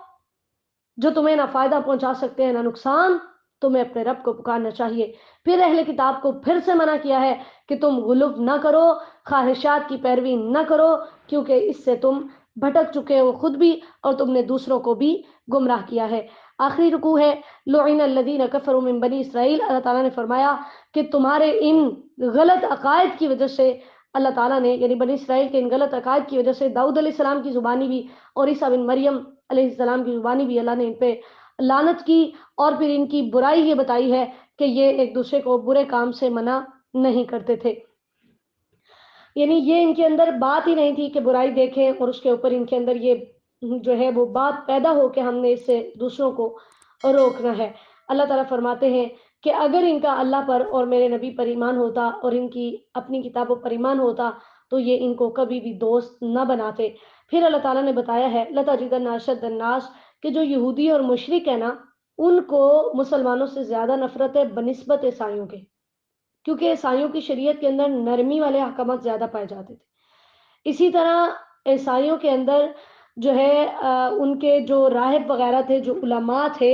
جو تمہیں نہ فائدہ پہنچا سکتے ہیں نہ نقصان، تمہیں اپنے رب کو پکارنا چاہیے۔ پھر اہل کتاب کو پھر سے منع کیا ہے کہ تم غلو نہ کرو، خواہشات کی پیروی نہ کرو، کیونکہ اس سے تم بھٹک چکے ہو خود بھی اور تم نے دوسروں کو بھی گمراہ کیا ہے۔ آخری رکوع ہے لعن الذین کفروا من بنی اسرائیل۔ اللہ تعالیٰ نے فرمایا کہ تمہارے ان غلط عقائد کی وجہ سے اللہ تعالیٰ نے، یعنی بنی اسرائیل کے ان غلط عقائد کی وجہ سے داؤد علیہ السلام کی زبانی بھی اور عیسیٰ بن مریم علیہ السلام کی زبانی بھی اللہ نے ان پہ لعنت کی، اور پھر ان کی برائی یہ بتائی ہے کہ یہ ایک دوسرے کو برے کام سے منع نہیں کرتے تھے، یعنی یہ ان کے اندر بات ہی نہیں تھی کہ برائی دیکھیں، اور اس کے اوپر ان کے اندر یہ جو ہے وہ بات پیدا ہو کہ ہم نے اس سے دوسروں کو روکنا ہے۔ اللہ تعالیٰ فرماتے ہیں کہ اگر ان کا اللہ پر اور میرے نبی پر ایمان ہوتا اور ان کی اپنی کتابوں پر ایمان ہوتا تو یہ ان کو کبھی بھی دوست نہ بناتے۔ پھر اللہ تعالیٰ نے بتایا ہے لَتَجِدَنَّ أَشَدَّ النَّاسِ کہ جو یہودی اور مشرک ہے نا ان کو مسلمانوں سے زیادہ نفرت ہے بنسبت عیسائیوں کے، کیونکہ عیسائیوں کی شریعت کے اندر نرمی والے احکامات زیادہ پائے جاتے تھے۔ اسی طرح عیسائیوں کے اندر جو ہے ان کے جو راہب وغیرہ تھے، جو علماء تھے،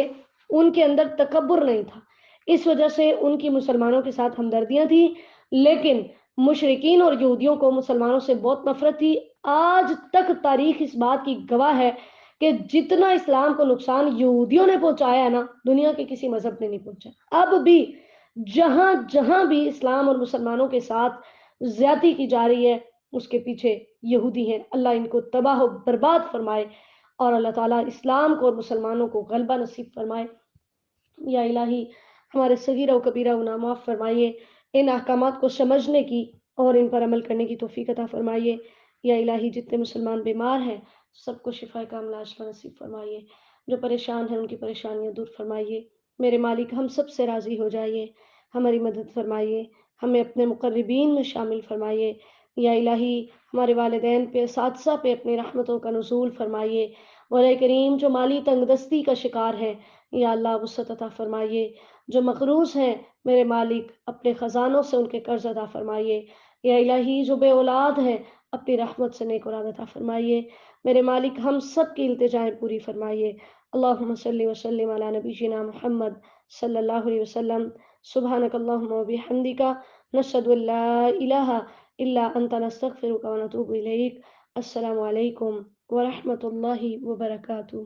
ان کے اندر تکبر نہیں تھا، اس وجہ سے ان کی مسلمانوں کے ساتھ ہمدردیاں تھیں، لیکن مشرکین اور یہودیوں کو مسلمانوں سے بہت نفرت تھی۔ آج تک تاریخ اس بات کی گواہ ہے کہ جتنا اسلام کو نقصان یہودیوں نے پہنچایا ہے نا دنیا کے کسی مذہب نے نہیں پہنچا۔ اب بھی جہاں جہاں بھی اسلام اور مسلمانوں کے ساتھ زیادتی کی جا رہی ہے اس کے پیچھے یہودی ہیں۔ اللہ ان کو تباہ و برباد فرمائے اور اللہ تعالیٰ اسلام کو اور مسلمانوں کو غلبہ نصیب فرمائے۔ یا الہی ہمارے صغیرہ و کبیرہ گناہ معاف فرمائیے، ان احکامات کو سمجھنے کی اور ان پر عمل کرنے کی توفیق عطا فرمائیے۔ یا الہی جتنے مسلمان بیمار ہیں سب کو شفا کاملہ عاجلہ نصیب فرمائیے، جو پریشان ہیں ان کی پریشانیاں دور فرمائیے۔ میرے مالک ہم سب سے راضی ہو جائیے، ہماری مدد فرمائیے، ہمیں اپنے مقربین میں شامل فرمائیے۔ یا الہی ہمارے والدین پہ، اساتذہ پہ اپنی رحمتوں کا نزول فرمائیے۔ مولا کریم جو مالی تنگ دستی کا شکار ہے یا اللہ وسعت عطا فرمائیے، جو مقروض ہیں میرے مالک اپنے خزانوں سے ان کے قرض ادا فرمائیے۔ یا الہی جو بے اولاد ہیں اپنی رحمت سے نیک اولاد عطا فرمائیے۔ میرے مالک ہم سب کی التجائیں پوری فرمائیے۔ اللہم صلی وسلم علی نبینا محمد صلی اللہ علیہ وسلم۔ سبحانک اللہم و بحمدک، نشہد ان لا الہ الا انت، نستغفرک و نتوب الیک۔ السلام علیکم ورحمۃ اللہ وبرکاتہ۔